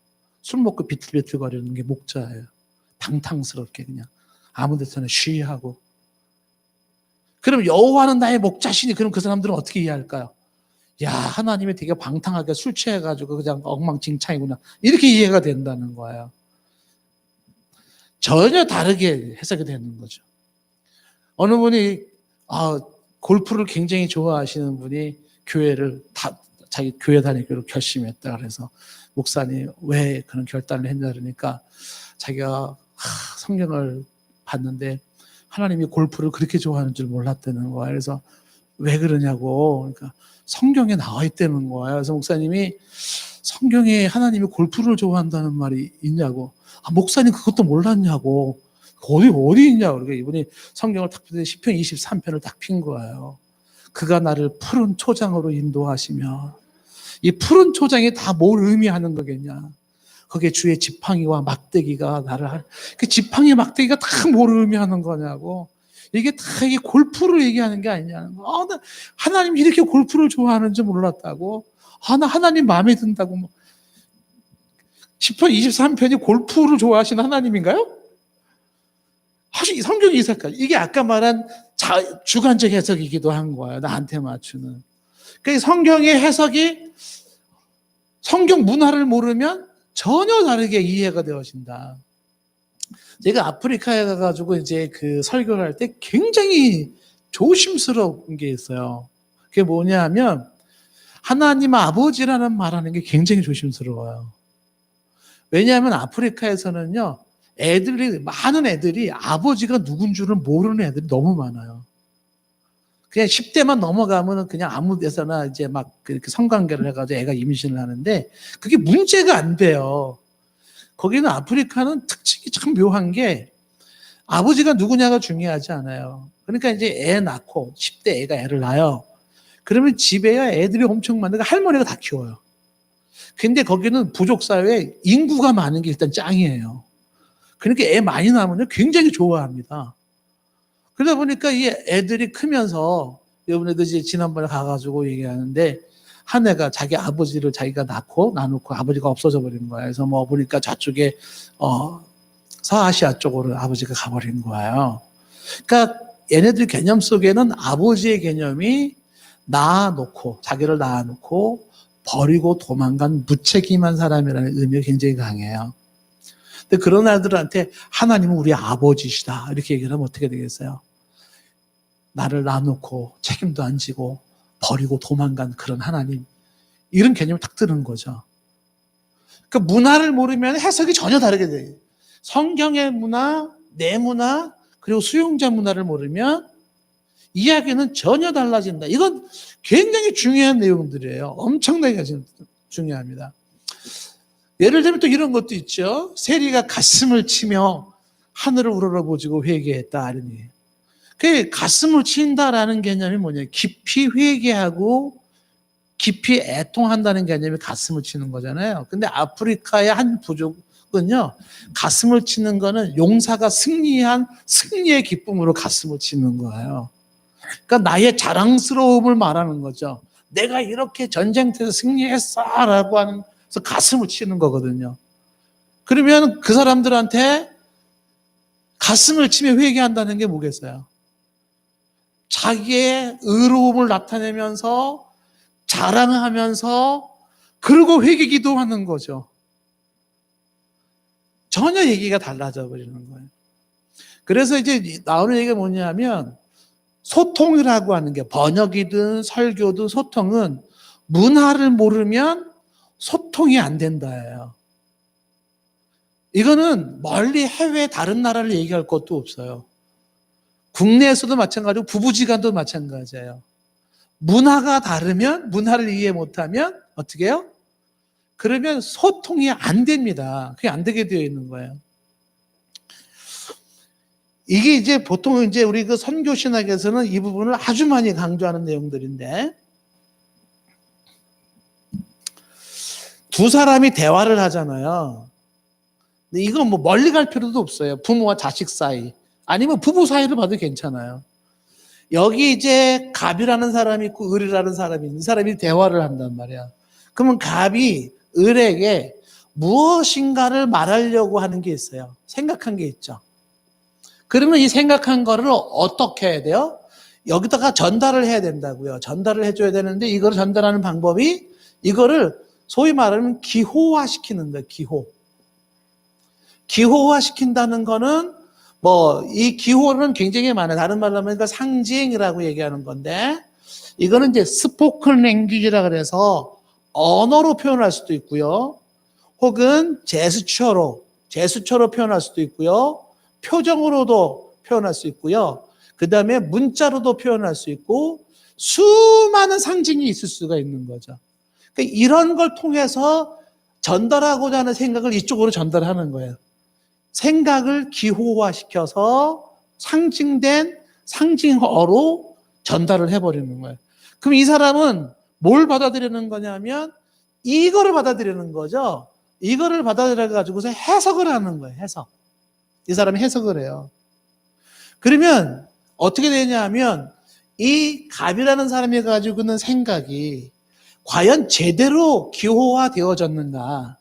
술 먹고 비틀비틀거리는 게 목자예요. 방탕스럽게 그냥 아무 데서나 쉬하고. 그럼 여호와는 나의 목자시니 그럼 그 사람들은 어떻게 이해할까요? 야, 하나님이 되게 방탕하게 술 취해가지고 그냥 엉망진창이구나. 이렇게 이해가 된다는 거예요. 전혀 다르게 해석이 되는 거죠. 어느 분이 골프를 굉장히 좋아하시는 분이 교회를 자기 교회 다니기로 결심했다. 그래서 목사님 왜 그런 결단을 했냐 그러니까 자기가 성경을 봤는데 하나님이 골프를 그렇게 좋아하는 줄 몰랐다는 거예요. 그래서 왜 그러냐고. 그러니까 성경에 나와 있다는 거예요. 그래서 목사님이 성경에 하나님이 골프를 좋아한다는 말이 있냐고. 목사님 그것도 몰랐냐고. 어디 있냐고. 그러니까 이분이 성경을 딱 펴서 시편 23편을 딱 핀 거예요. 그가 나를 푸른 초장으로 인도하시며 이 푸른 초장이 다 뭘 의미하는 거겠냐. 거기에 주의 지팡이와 막대기가 나를 그 지팡이 막대기가 다 뭘 의미하는 거냐고. 이게 다 이게 골프를 얘기하는 게 아니냐는 거. 나 하나님이 이렇게 골프를 좋아하는 줄 몰랐다고. 나 하나님 마음에 든다고. 시편 23편이 골프를 좋아하시는 하나님인가요? 사실 성경이 이삭할 이게 아까 말한 주관적 해석이기도 한 거예요. 나한테 맞추는. 그러니까 성경의 해석이 성경 문화를 모르면 전혀 다르게 이해가 되어진다. 제가 아프리카에 가가지고 이제 그 설교를 할 때 굉장히 조심스러운 게 있어요. 그게 뭐냐면 하나님 아버지라는 말하는 게 굉장히 조심스러워요. 왜냐하면 아프리카에서는요, 많은 애들이 아버지가 누군 줄을 모르는 애들이 너무 많아요. 그냥 10대만 넘어가면 그냥 아무 데서나 이제 막 그렇게 성관계를 해가지고 애가 임신을 하는데 그게 문제가 안 돼요. 거기는 아프리카는 특징이 참 묘한 게 아버지가 누구냐가 중요하지 않아요. 그러니까 이제 애 낳고 10대 애가 애를 낳아요. 그러면 집에야 애들이 엄청 많은데 할머니가 다 키워요. 근데 거기는 부족사회에 인구가 많은 게 일단 짱이에요. 그러니까 애 많이 낳으면 굉장히 좋아합니다. 그러다 보니까 이 애들이 크면서 여러분들 이제 지난번에 가가지고 얘기하는데 한 애가 자기 아버지를 자기가 낳고 나놓고 아버지가 없어져 버린 거예요. 그래서 뭐 보니까 저쪽에 서아시아 쪽으로 아버지가 가버린 거예요. 그러니까 얘네들 개념 속에는 아버지의 개념이 낳아놓고 자기를 낳아놓고 버리고 도망간 무책임한 사람이라는 의미가 굉장히 강해요. 근데 그런 아이들한테 하나님은 우리 아버지시다 이렇게 얘기를 하면 어떻게 되겠어요? 나를 놔놓고 책임도 안 지고 버리고 도망간 그런 하나님, 이런 개념을 딱 드는 거죠. 그러니까 문화를 모르면 해석이 전혀 다르게 돼요. 성경의 문화, 내 문화, 그리고 수용자 문화를 모르면 이야기는 전혀 달라진다. 이건 굉장히 중요한 내용들이에요. 엄청나게 중요합니다. 예를 들면 또 이런 것도 있죠. 세리가 가슴을 치며 하늘을 우러러보지고 회개했다. 이런 얘기예요. 그 가슴을 친다라는 개념이 뭐냐? 깊이 회개하고 깊이 애통한다는 개념이 가슴을 치는 거잖아요. 근데 아프리카의 한 부족은요, 가슴을 치는 거는 용사가 승리한 승리의 기쁨으로 가슴을 치는 거예요. 그러니까 나의 자랑스러움을 말하는 거죠. 내가 이렇게 전쟁터에서 승리했어 라고 하는, 그래서 가슴을 치는 거거든요. 그러면 그 사람들한테 가슴을 치며 회개한다는 게 뭐겠어요? 자기의 의로움을 나타내면서 자랑하면서 그리고 회개 기도하는 거죠. 전혀 얘기가 달라져 버리는 거예요. 그래서 이제 나오는 얘기가 뭐냐면 소통이라고 하는 게 번역이든 설교든 소통은 문화를 모르면 소통이 안 된다예요. 이거는 멀리 해외 다른 나라를 얘기할 것도 없어요. 국내에서도 마찬가지고 부부지간도 마찬가지예요. 문화가 다르면 문화를 이해 못하면 어떻게 해요? 그러면 소통이 안 됩니다. 그게 안 되게 되어 있는 거예요. 이게 이제 보통 이제 우리 그 선교 신학에서는 이 부분을 아주 많이 강조하는 내용들인데, 두 사람이 대화를 하잖아요. 근데 이건 뭐 멀리 갈 필요도 없어요. 부모와 자식 사이, 아니면 부부 사이를 봐도 괜찮아요. 여기 이제 갑이라는 사람이 있고 을이라는 사람이 있는, 이 사람이 대화를 한단 말이야. 그러면 갑이 을에게 무엇인가를 말하려고 하는 게 있어요. 생각한 게 있죠. 그러면 이 생각한 거를 어떻게 해야 돼요? 여기다가 전달을 해야 된다고요. 전달을 해줘야 되는데 이걸 전달하는 방법이 이거를 소위 말하는 기호화시키는 거예요. 기호화시킨다는 거는 뭐 이 기호는 굉장히 많아요. 다른 말로 하면 상징이라고 얘기하는 건데, 이거는 이제 스포큰 랭귀지라 그래서 언어로 표현할 수도 있고요. 혹은 제스처로 표현할 수도 있고요. 표정으로도 표현할 수 있고요. 그 다음에 문자로도 표현할 수 있고, 수많은 상징이 있을 수가 있는 거죠. 그러니까 이런 걸 통해서 전달하고자 하는 생각을 이쪽으로 전달하는 거예요. 생각을 기호화시켜서 상징된 상징어로 전달을 해버리는 거예요. 그럼 이 사람은 뭘 받아들이는 거냐면 이거를 받아들이는 거죠. 이거를 받아들여가지고서 해석을 하는 거예요. 해석. 이 사람이 해석을 해요. 그러면 어떻게 되냐면 이 갑이라는 사람이 가지고 있는 생각이 과연 제대로 기호화되어졌는가.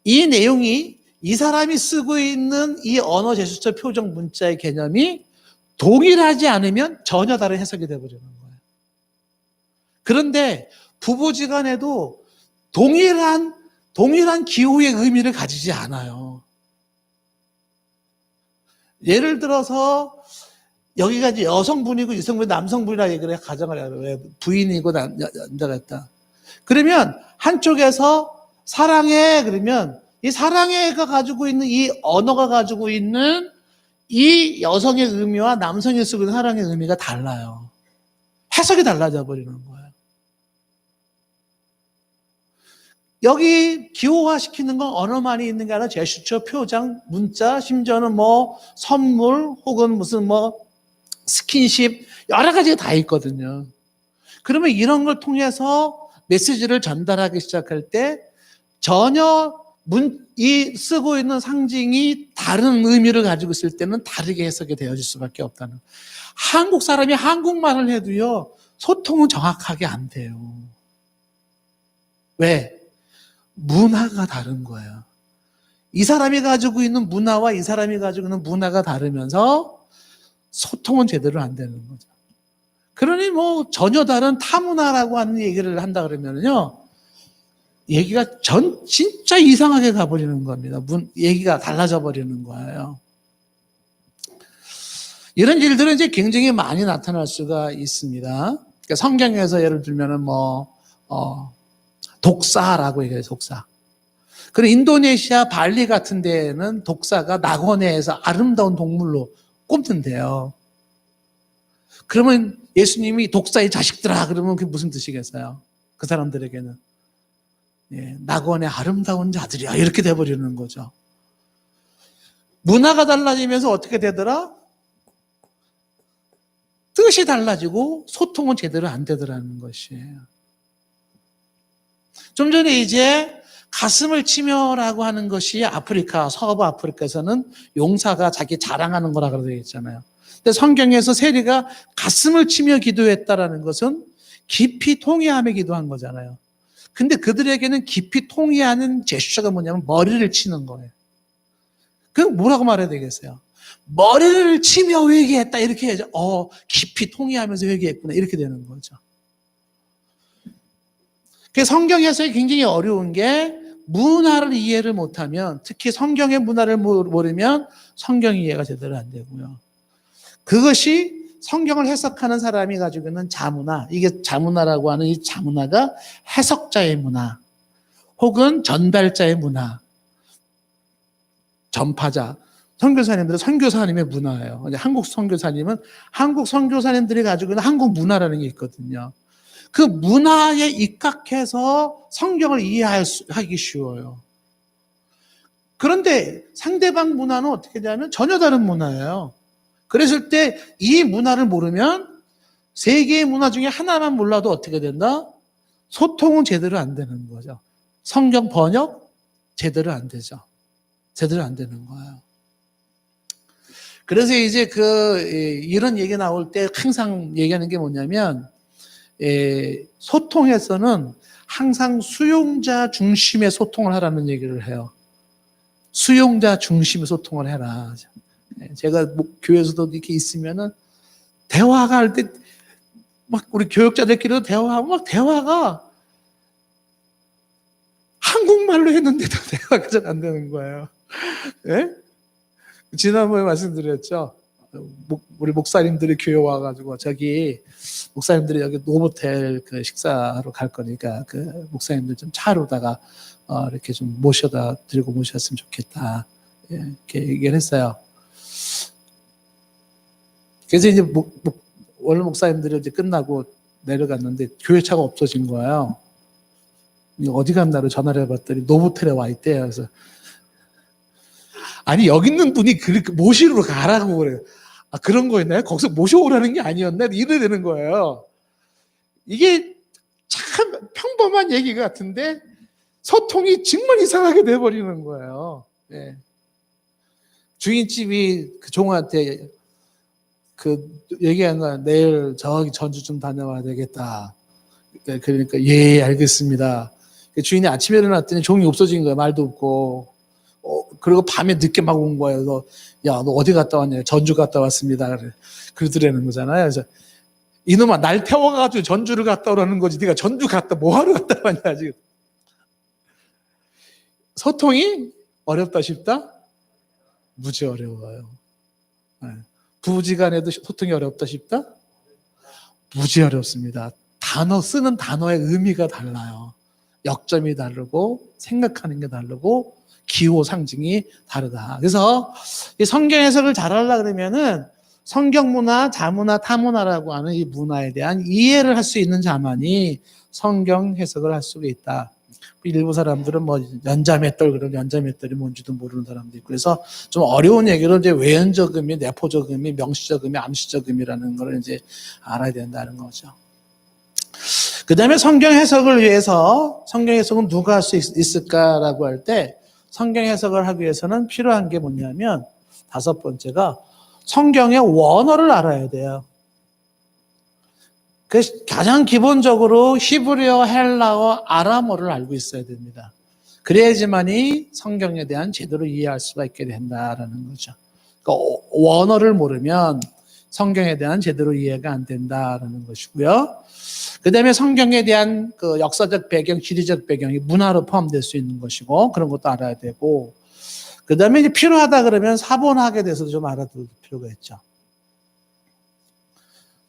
이 내용이 이 사람이 쓰고 있는 이 언어 제스처 표정 문자의 개념이 동일하지 않으면 전혀 다른 해석이 되어버리는 거예요. 그런데 부부지간에도 동일한 기호의 의미를 가지지 않아요. 예를 들어서 여기가 이제 여성분이고 여성분이 남성분이라 얘기를 가정을 해요. 왜 부인이고 남자가 있다. 그러면 한쪽에서 사랑해 그러면 이 사랑해가 가지고 있는 이 언어가 가지고 있는 이 여성의 의미와 남성이 쓰고 있는 사랑의 의미가 달라요. 해석이 달라져 버리는 거예요. 여기 기호화시키는 건 언어만이 있는 게 아니라 제스처, 표정, 문자, 심지어는 뭐 선물 혹은 무슨 뭐 스킨십 여러 가지가 다 있거든요. 그러면 이런 걸 통해서 메시지를 전달하기 시작할 때 전혀 이 쓰고 있는 상징이 다른 의미를 가지고 있을 때는 다르게 해석이 되어질 수밖에 없다는. 한국 사람이 한국말을 해도요 소통은 정확하게 안 돼요. 왜? 문화가 다른 거예요. 이 사람이 가지고 있는 문화와 이 사람이 가지고 있는 문화가 다르면서 소통은 제대로 안 되는 거죠. 그러니 뭐 전혀 다른 타문화라고 하는 얘기를 한다 그러면요 얘기가 진짜 이상하게 가버리는 겁니다. 얘기가 달라져 버리는 거예요. 이런 일들은 이제 굉장히 많이 나타날 수가 있습니다. 그러니까 성경에서 예를 들면은 독사라고 얘기해요, 독사. 그리고 인도네시아 발리 같은 데에는 독사가 낙원에서 아름다운 동물로 꼽는데요. 그러면 예수님이 독사의 자식들아 그러면 그게 무슨 뜻이겠어요? 그 사람들에게는. 예, 낙원의 아름다운 자들이야 이렇게 돼버리는 거죠. 문화가 달라지면서 어떻게 되더라? 뜻이 달라지고 소통은 제대로 안 되더라는 것이에요. 좀 전에 이제 가슴을 치며라고 하는 것이 아프리카, 서부 아프리카에서는 용사가 자기 자랑하는 거라 그러고 있잖아요. 근데 성경에서 세리가 가슴을 치며 기도했다라는 것은 깊이 통회하며 기도한 거잖아요. 근데 그들에게는 깊이 통회하는 제스처가 뭐냐면 머리를 치는 거예요. 그럼 뭐라고 말해야 되겠어요? 머리를 치며 회개했다 이렇게 해야죠. 깊이 통회하면서 회개했구나 이렇게 되는 거죠. 성경 해석이 굉장히 어려운 게 문화를 이해를 못하면, 특히 성경의 문화를 모르면 성경 이해가 제대로 안 되고요. 그것이 성경을 해석하는 사람이 가지고 있는 자문화, 이게 자문화라고 하는 이 자문화가 해석자의 문화, 혹은 전달자의 문화, 전파자, 선교사님들은 선교사님의 문화예요. 한국 선교사님은 한국 선교사님들이 가지고 있는 한국 문화라는 게 있거든요. 그 문화에 입각해서 성경을 이해하기 쉬워요. 그런데 상대방 문화는 어떻게 되냐면 전혀 다른 문화예요. 그랬을 때 이 문화를 모르면 세 개의 문화 중에 하나만 몰라도 어떻게 된다? 소통은 제대로 안 되는 거죠. 성경 번역 제대로 안 되죠. 제대로 안 되는 거예요. 그래서 이제 이런 얘기 나올 때 항상 얘기하는 게 뭐냐면, 소통에서는 항상 수용자 중심의 소통을 하라는 얘기를 해요. 수용자 중심의 소통을 해라. 제가 교회에서도 이렇게 있으면은 대화가 할 때 막 우리 교육자들끼리도 대화하고 막 대화가 한국말로 했는데도 대화가 잘 안 되는 거예요. 예? 지난번에 말씀드렸죠. 우리 목사님들이 교회 와가지고 저기 목사님들이 여기 노보텔 그 식사하러 갈 거니까 그 목사님들 좀 차로다가 이렇게 좀 모셔다 드리고 모셨으면 좋겠다. 예, 이렇게 얘기를 했어요. 그래서 이제 원래 목사님들이 이제 끝나고 내려갔는데 교회 차가 없어진 거예요. 어디 갔나로 전화를 해봤더니 노보텔에 와 있대요. 그래서 아니 여기 있는 분이 모시러 가라고 그래요. 아 그런 거였나요? 거기서 모셔오라는 게 아니었나? 이래 되는 거예요. 이게 참 평범한 얘기 같은데 소통이 정말 이상하게 돼버리는 거예요. 예. 주인집이 그 종한테 얘기한 거야. 내일 저기 전주 좀 다녀와야 되겠다. 그러니까 예 알겠습니다. 주인이 아침에 일어났더니 종이 없어진 거야. 말도 없고. 그리고 밤에 늦게 막 온 거예요. 야, 너 어디 갔다 왔냐? 전주 갔다 왔습니다. 그러더라는 거잖아요. 그래서 이놈아, 날 태워가지고 전주를 갔다 오라는 거지. 네가 전주 갔다 뭐하러 갔다 왔냐, 지금. 소통이 어렵다 싶다? 무지 어려워요. 부부지간에도 소통이 어렵다 싶다? 무지 어렵습니다. 쓰는 단어의 의미가 달라요. 역점이 다르고, 생각하는 게 다르고, 기호 상징이 다르다. 그래서 이 성경 해석을 잘하려고 그러면은 성경 문화, 자문화, 타문화라고 하는 이 문화에 대한 이해를 할 수 있는 자만이 성경 해석을 할 수가 있다. 일부 사람들은 뭐 연자맷돌, 그런 연자맷돌이 뭔지도 모르는 사람도 있고, 그래서 좀 어려운 얘기를 이제 외연적 의미, 내포적 의미, 명시적 의미, 암시적 의미라는 걸 이제 알아야 된다는 거죠. 그 다음에 성경 해석을 위해서, 성경 해석은 누가 할 수 있을까라고 할 때, 성경 해석을 하기 위해서는 필요한 게 뭐냐면, 다섯 번째가 성경의 원어를 알아야 돼요. 그래서 가장 기본적으로 히브리어, 헬라어, 아람어를 알고 있어야 됩니다. 그래야지만이 성경에 대한 제대로 이해할 수가 있게 된다라는 거죠. 그러니까 원어를 모르면 성경에 대한 제대로 이해가 안 된다라는 것이고요. 그 다음에 성경에 대한 그 역사적 배경, 지리적 배경이 문화로 포함될 수 있는 것이고, 그런 것도 알아야 되고, 그 다음에 이제 필요하다 그러면 사본학에 대해서도 좀 알아둘 필요가 있죠.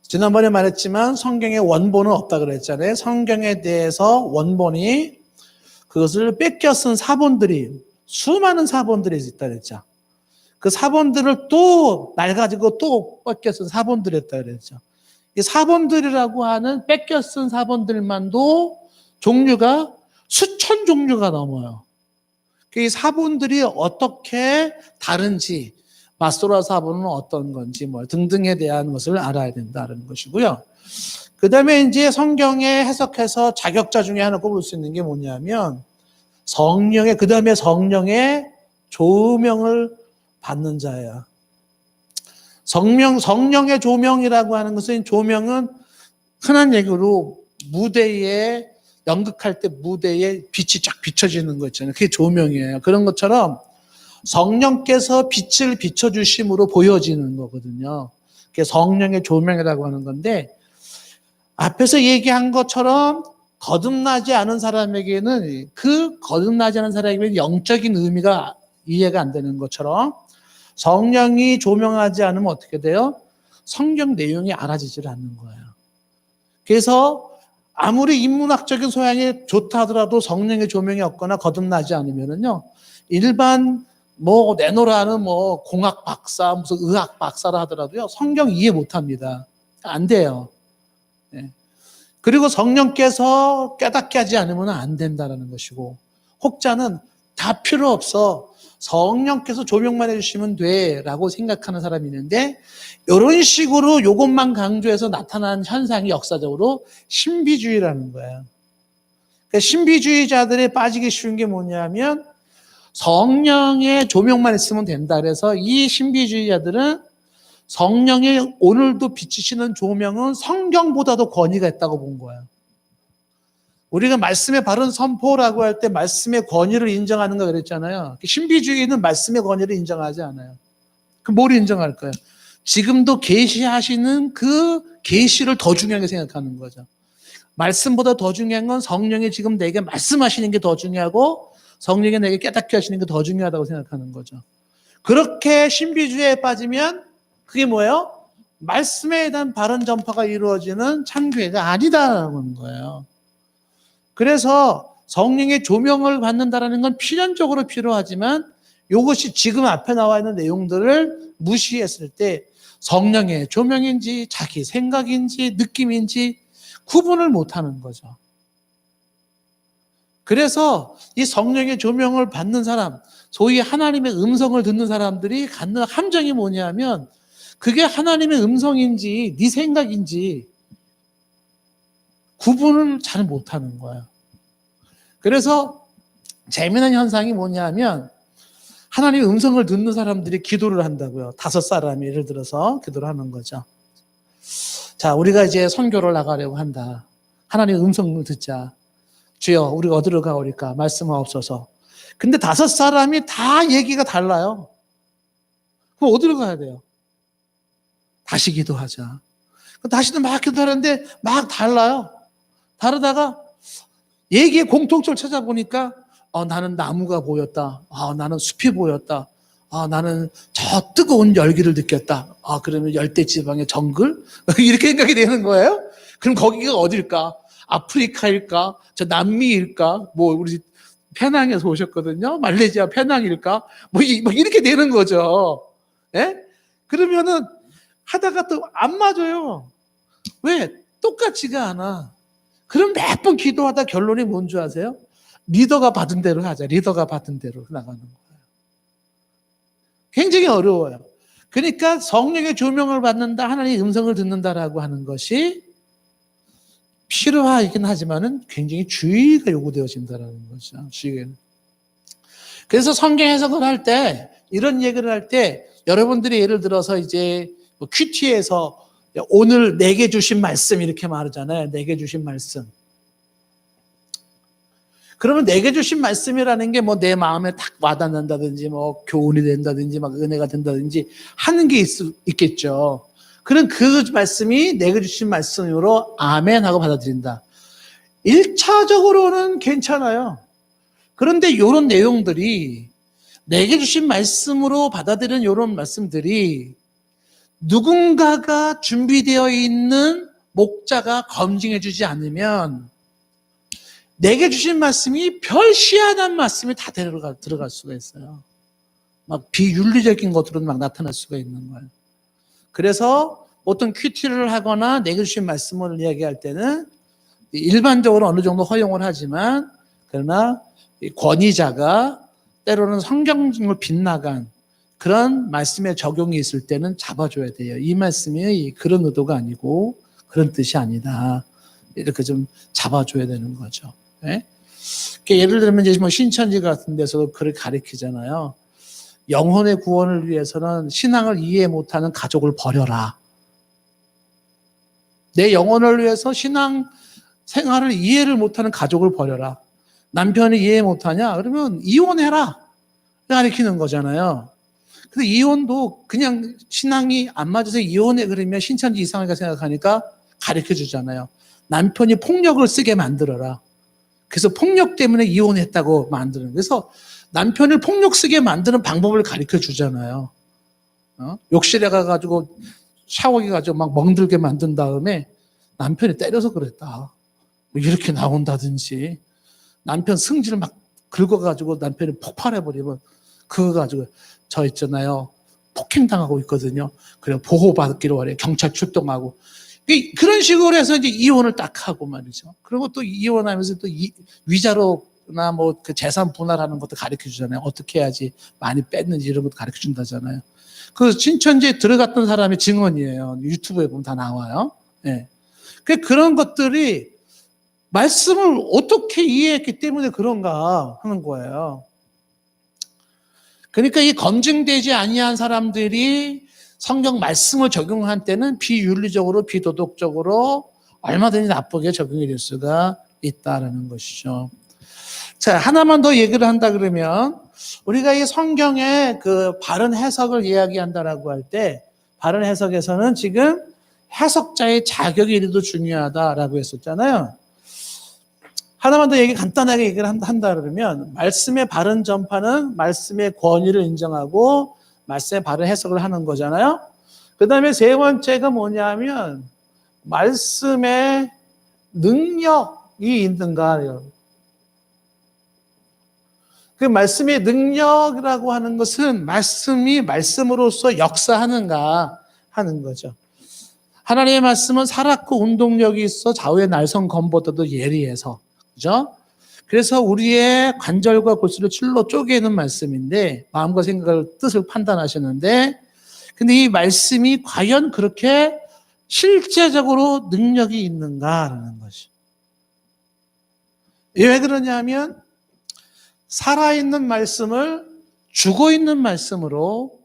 지난번에 말했지만 성경의 원본은 없다 그랬잖아요. 성경에 대해서 원본이 그것을 뺏겨 쓴 사본들이, 수많은 사본들이 있다 그랬죠. 그 사본들을 또 낡아지고 또 뺏겨 쓴 사본들이 있다 그랬죠. 이 사본들이라고 하는 뺏겨 쓴 사본들만도 종류가 수천 종류가 넘어요. 이 사본들이 어떻게 다른지, 마소라 사본은 어떤 건지 뭐 등등에 대한 것을 알아야 된다는 것이고요. 그 다음에 이제 성경에 해석해서 자격자 중에 하나 꼽을 수 있는 게 뭐냐면 그 다음에 성령의 조명을 받는 자예요. 성령의 조명이라고 하는 것은, 조명은 흔한 얘기로 무대에, 연극할 때 무대에 빛이 쫙 비춰지는 거 있잖아요. 그게 조명이에요. 그런 것처럼 성령께서 빛을 비춰주심으로 보여지는 거거든요. 그게 성령의 조명이라고 하는 건데, 앞에서 얘기한 것처럼 거듭나지 않은 사람에게는 그 거듭나지 않은 사람에게는 영적인 의미가 이해가 안 되는 것처럼 성령이 조명하지 않으면 어떻게 돼요? 성경 내용이 알아지질 않는 거예요. 그래서 아무리 인문학적인 소양이 좋다 하더라도 성령의 조명이 없거나 거듭나지 않으면은요, 일반 뭐 내노라는 뭐 공학 박사, 무슨 의학 박사라 하더라도요, 성경 이해 못 합니다. 안 돼요. 네. 그리고 성령께서 깨닫게 하지 않으면 안 된다는 것이고, 혹자는 다 필요 없어. 성령께서 조명만 해주시면 돼 라고 생각하는 사람이 있는데, 이런 식으로 이것만 강조해서 나타난 현상이 역사적으로 신비주의라는 거예요. 그러니까 신비주의자들이 빠지기 쉬운 게 뭐냐면 성령의 조명만 있으면 된다. 그래서 이 신비주의자들은 성령의 오늘도 비치시는 조명은 성경보다도 권위가 있다고 본 거예요. 우리가 말씀의 바른 선포라고 할 때 말씀의 권위를 인정하는 거 그랬잖아요. 신비주의는 말씀의 권위를 인정하지 않아요. 그럼 뭘 인정할까요? 지금도 계시하시는 그 계시를 더 중요하게 생각하는 거죠. 말씀보다 더 중요한 건 성령이 지금 내게 말씀하시는 게 더 중요하고 성령이 내게 깨닫게 하시는 게 더 중요하다고 생각하는 거죠. 그렇게 신비주의에 빠지면 그게 뭐예요? 말씀에 대한 바른 전파가 이루어지는 참교회가 아니다라는 거예요. 그래서 성령의 조명을 받는다는 건 필연적으로 필요하지만 이것이 지금 앞에 나와 있는 내용들을 무시했을 때 성령의 조명인지 자기 생각인지 느낌인지 구분을 못하는 거죠. 그래서 이 성령의 조명을 받는 사람, 소위 하나님의 음성을 듣는 사람들이 갖는 함정이 뭐냐면 그게 하나님의 음성인지 네 생각인지 구분을 잘 못하는 거예요. 그래서 재미난 현상이 뭐냐면 하나님의 음성을 듣는 사람들이 기도를 한다고요. 5사람이 예를 들어서 기도를 하는 거죠. 자, 우리가 이제 선교를 나가려고 한다. 하나님의 음성을 듣자. 주여, 우리가 어디로 가오리까? 말씀하옵소서. 근데 5사람이 다 얘기가 달라요. 그럼 어디로 가야 돼요? 다시 기도하자. 다시도 막 기도하는데 막 달라요. 다르다가 얘기의 공통점을 찾아보니까 나는 나무가 보였다. 나는 숲이 보였다. 나는 저 뜨거운 열기를 느꼈다. 그러면 열대지방의 정글? 이렇게 생각이 되는 거예요. 그럼 거기가 어딜까? 아프리카일까? 저 남미일까? 뭐 우리 페낭에서 오셨거든요. 말레이시아 페낭일까? 뭐 이렇게 되는 거죠. 예? 그러면은 하다가 또 안 맞아요. 왜? 똑같지가 않아. 그럼 몇 번 기도하다 결론이 뭔지 아세요? 리더가 받은 대로 하자. 리더가 받은 대로 나가는 거예요. 굉장히 어려워요. 그러니까 성령의 조명을 받는다, 하나님의 음성을 듣는다라고 하는 것이 필요하긴 하지만은 굉장히 주의가 요구되어진다라는 거죠. 주의가. 그래서 성경 해석을 할 때, 이런 얘기를 할 때, 여러분들이 예를 들어서 이제 큐티에서 오늘 내게 주신 말씀 이렇게 말하잖아요. 내게 주신 말씀. 그러면 내게 주신 말씀이라는 게 뭐 내 마음에 탁 와닿는다든지 뭐 교훈이 된다든지 막 은혜가 된다든지 하는 게 있겠죠. 그럼 그 말씀이 내게 주신 말씀으로 아멘 하고 받아들인다. 1차적으로는 괜찮아요. 그런데 이런 내용들이 내게 주신 말씀으로 받아들이는 이런 말씀들이 누군가가 준비되어 있는 목자가 검증해 주지 않으면 내게 주신 말씀이 별 희한한 말씀이 다 들어갈 수가 있어요. 막 비윤리적인 것들은 막 나타날 수가 있는 거예요. 그래서 어떤 큐티를 하거나 내게 주신 말씀을 이야기할 때는 일반적으로 어느 정도 허용을 하지만 그러나 권위자가 때로는 성경을 빗나간 그런 말씀의 적용이 있을 때는 잡아줘야 돼요. 이 말씀이 그런 의도가 아니고 그런 뜻이 아니다. 이렇게 좀 잡아줘야 되는 거죠. 네? 예를 들면 이제 뭐 신천지 같은 데서도 그를 가르치잖아요. 영혼의 구원을 위해서는 신앙을 이해 못하는 가족을 버려라. 내 영혼을 위해서 신앙 생활을 이해를 못하는 가족을 버려라. 남편이 이해 못하냐? 그러면 이혼해라. 가르치는 거잖아요. 근데 이혼도 그냥 신앙이 안 맞아서 이혼해 그러면 신천지 이상하게 생각하니까 가르쳐 주잖아요. 남편이 폭력을 쓰게 만들어라. 그래서 폭력 때문에 이혼했다고 만드는. 그래서 남편을 폭력 쓰게 만드는 방법을 가르쳐 주잖아요. 욕실에 가가지고 샤워기 가지고 막 멍들게 만든 다음에 남편이 때려서 그랬다. 뭐 이렇게 나온다든지 남편 승질을 막 긁어가지고 남편이 폭발해버리면 그거 가지고 저 있잖아요. 폭행당하고 있거든요. 그래 보호받기로 하래. 경찰 출동하고. 그런 식으로 해서 이제 이혼을 딱 하고 말이죠. 그리고 또 이혼하면서 또 위자료나 뭐 그 재산 분할하는 것도 가르쳐 주잖아요. 어떻게 해야지 많이 뺐는지 이런 것도 가르쳐 준다잖아요. 그 신천지에 들어갔던 사람이 증언이에요. 유튜브에 보면 다 나와요. 예. 그런 것들이 말씀을 어떻게 이해했기 때문에 그런가 하는 거예요. 그러니까 이 검증되지 아니한 사람들이 성경 말씀을 적용한 때는 비윤리적으로 비도덕적으로 얼마든지 나쁘게 적용이 될 수가 있다라는 것이죠. 자, 하나만 더 얘기를 한다 그러면 우리가 이 성경의 그 바른 해석을 이야기한다라고 할 때 바른 해석에서는 지금 해석자의 자격이 이리도 중요하다라고 했었잖아요. 하나만 더 간단하게 얘기를 한다 그러면 말씀의 바른 전파는 말씀의 권위를 인정하고 말씀의 바른 해석을 하는 거잖아요. 그 다음에 세 번째가 뭐냐면 말씀의 능력이 있는가. 그 말씀의 능력이라고 하는 것은 말씀이 말씀으로서 역사하는가 하는 거죠. 하나님의 말씀은 살았고 운동력이 있어 좌우의 날선 검보다도 예리해서, 그죠? 그래서 우리의 관절과 골수를 칠로 쪼개는 말씀인데 마음과 생각을 뜻을 판단하시는데 근데 이 말씀이 과연 그렇게 실제적으로 능력이 있는가라는 것이. 왜 그러냐면 살아있는 말씀을 죽어있는 말씀으로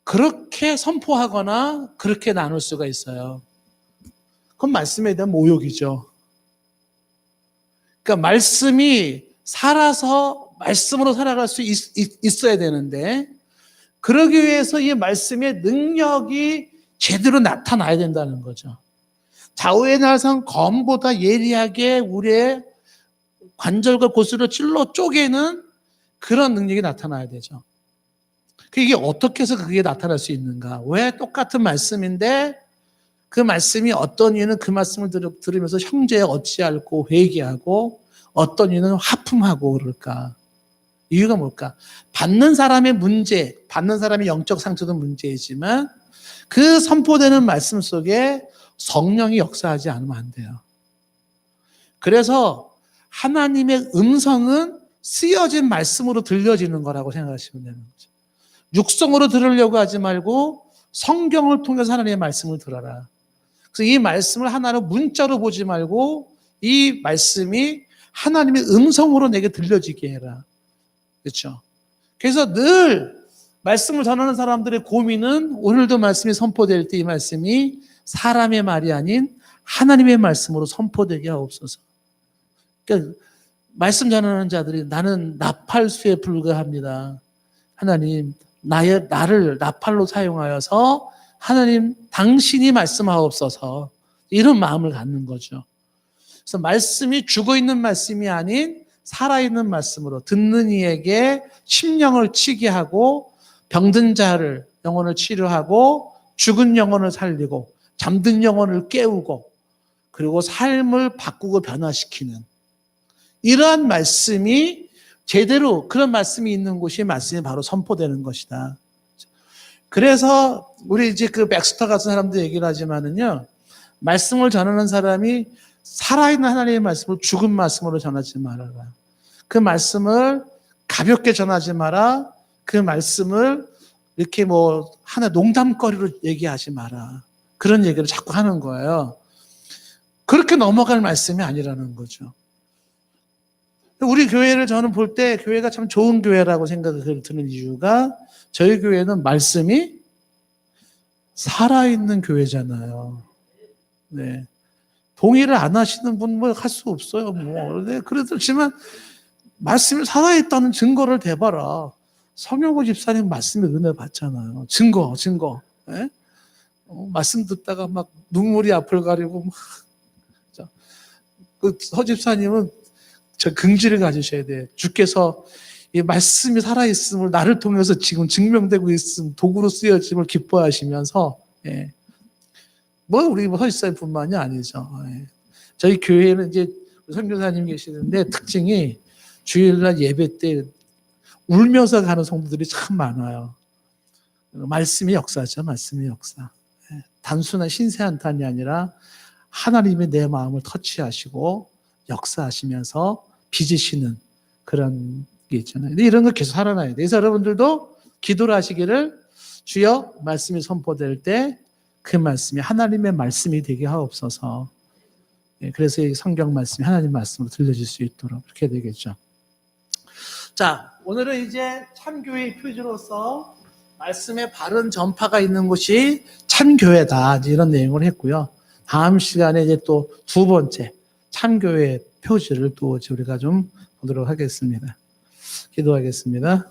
그렇게 선포하거나 그렇게 나눌 수가 있어요. 그건 말씀에 대한 모욕이죠. 그러니까 말씀이 살아서 말씀으로 살아갈 수 있어야 되는데 그러기 위해서 이 말씀의 능력이 제대로 나타나야 된다는 거죠. 좌우의 날선 검보다 예리하게 우리의 관절과 골수를 찔러 쪼개는 그런 능력이 나타나야 되죠. 이게 어떻게 해서 그게 나타날 수 있는가? 왜 똑같은 말씀인데 그 말씀이 어떤 이는 그 말씀을 들으면서 형제 어찌할고 회개하고 어떤 이는 하품하고 그럴까? 이유가 뭘까? 받는 사람의 문제, 받는 사람의 영적 상처도 문제이지만 그 선포되는 말씀 속에 성령이 역사하지 않으면 안 돼요. 그래서 하나님의 음성은 쓰여진 말씀으로 들려지는 거라고 생각하시면 되는 거죠. 육성으로 들으려고 하지 말고 성경을 통해서 하나님의 말씀을 들어라. 그래서 이 말씀을 하나로 문자로 보지 말고 이 말씀이 하나님의 음성으로 내게 들려지게 해라. 그렇죠? 그래서 늘 말씀을 전하는 사람들의 고민은 오늘도 말씀이 선포될 때 이 말씀이 사람의 말이 아닌 하나님의 말씀으로 선포되게 하옵소서. 그러니까 말씀 전하는 자들이 나는 나팔수에 불과합니다. 하나님 나를 나팔로 사용하여서 하나님 당신이 말씀하옵소서 이런 마음을 갖는 거죠. 그래서 말씀이 죽어있는 말씀이 아닌 살아있는 말씀으로 듣는 이에게 심령을 치게 하고 병든 자를 영혼을 치료하고 죽은 영혼을 살리고 잠든 영혼을 깨우고 그리고 삶을 바꾸고 변화시키는 이러한 말씀이 제대로 그런 말씀이 있는 곳이 말씀이 바로 선포되는 것이다. 그래서 우리 이제 그 백스터 같은 사람도 얘기를 하지만은요, 말씀을 전하는 사람이 살아있는 하나님의 말씀을 죽은 말씀으로 전하지 말아라. 그 말씀을 가볍게 전하지 마라. 그 말씀을 이렇게 뭐 하나 농담거리로 얘기하지 마라. 그런 얘기를 자꾸 하는 거예요. 그렇게 넘어갈 말씀이 아니라는 거죠. 우리 교회를 저는 볼 때 교회가 참 좋은 교회라고 생각을 드는 이유가 저희 교회는 말씀이 살아있는 교회잖아요. 네. 동의를 안 하시는 분 뭐 할 수 없어요. 뭐. 네, 그렇지만 말씀이 살아있다는 증거를 대봐라. 성영호 집사님 말씀에 은혜 받잖아요. 증거. 네? 말씀 듣다가 막 눈물이 앞을 가리고 막. 그 서집사님은 저 긍지를 가지셔야 돼. 주께서 이 말씀이 살아있음을 나를 통해서 지금 증명되고 있음, 도구로 쓰여짐을 기뻐하시면서, 예. 우리 서집사님뿐만이 아니죠. 예. 저희 교회는 이제 선교사님 계시는데 특징이 주일날 예배 때 울면서 가는 성도들이 참 많아요. 말씀의 역사죠, 말씀의 역사. 예. 단순한 신세한탄이 아니라 하나님이 내 마음을 터치하시고 역사하시면서 빚으시는 그런 게 있잖아요. 근데 이런 거 계속 살아나야 돼요. 그래서 여러분들도 기도를 하시기를 주여 말씀이 선포될 때 그 말씀이 하나님의 말씀이 되게 하옵소서. 그래서 이 성경 말씀이 하나님 말씀으로 들려질 수 있도록 그렇게 되겠죠. 자, 오늘은 이제 참교회의 표지로서 말씀의 바른 전파가 있는 곳이 참교회다. 이런 내용을 했고요. 다음 시간에 이제 또 두 번째 참교회 표지를 또 우리가 좀 보도록 하겠습니다. 기도하겠습니다.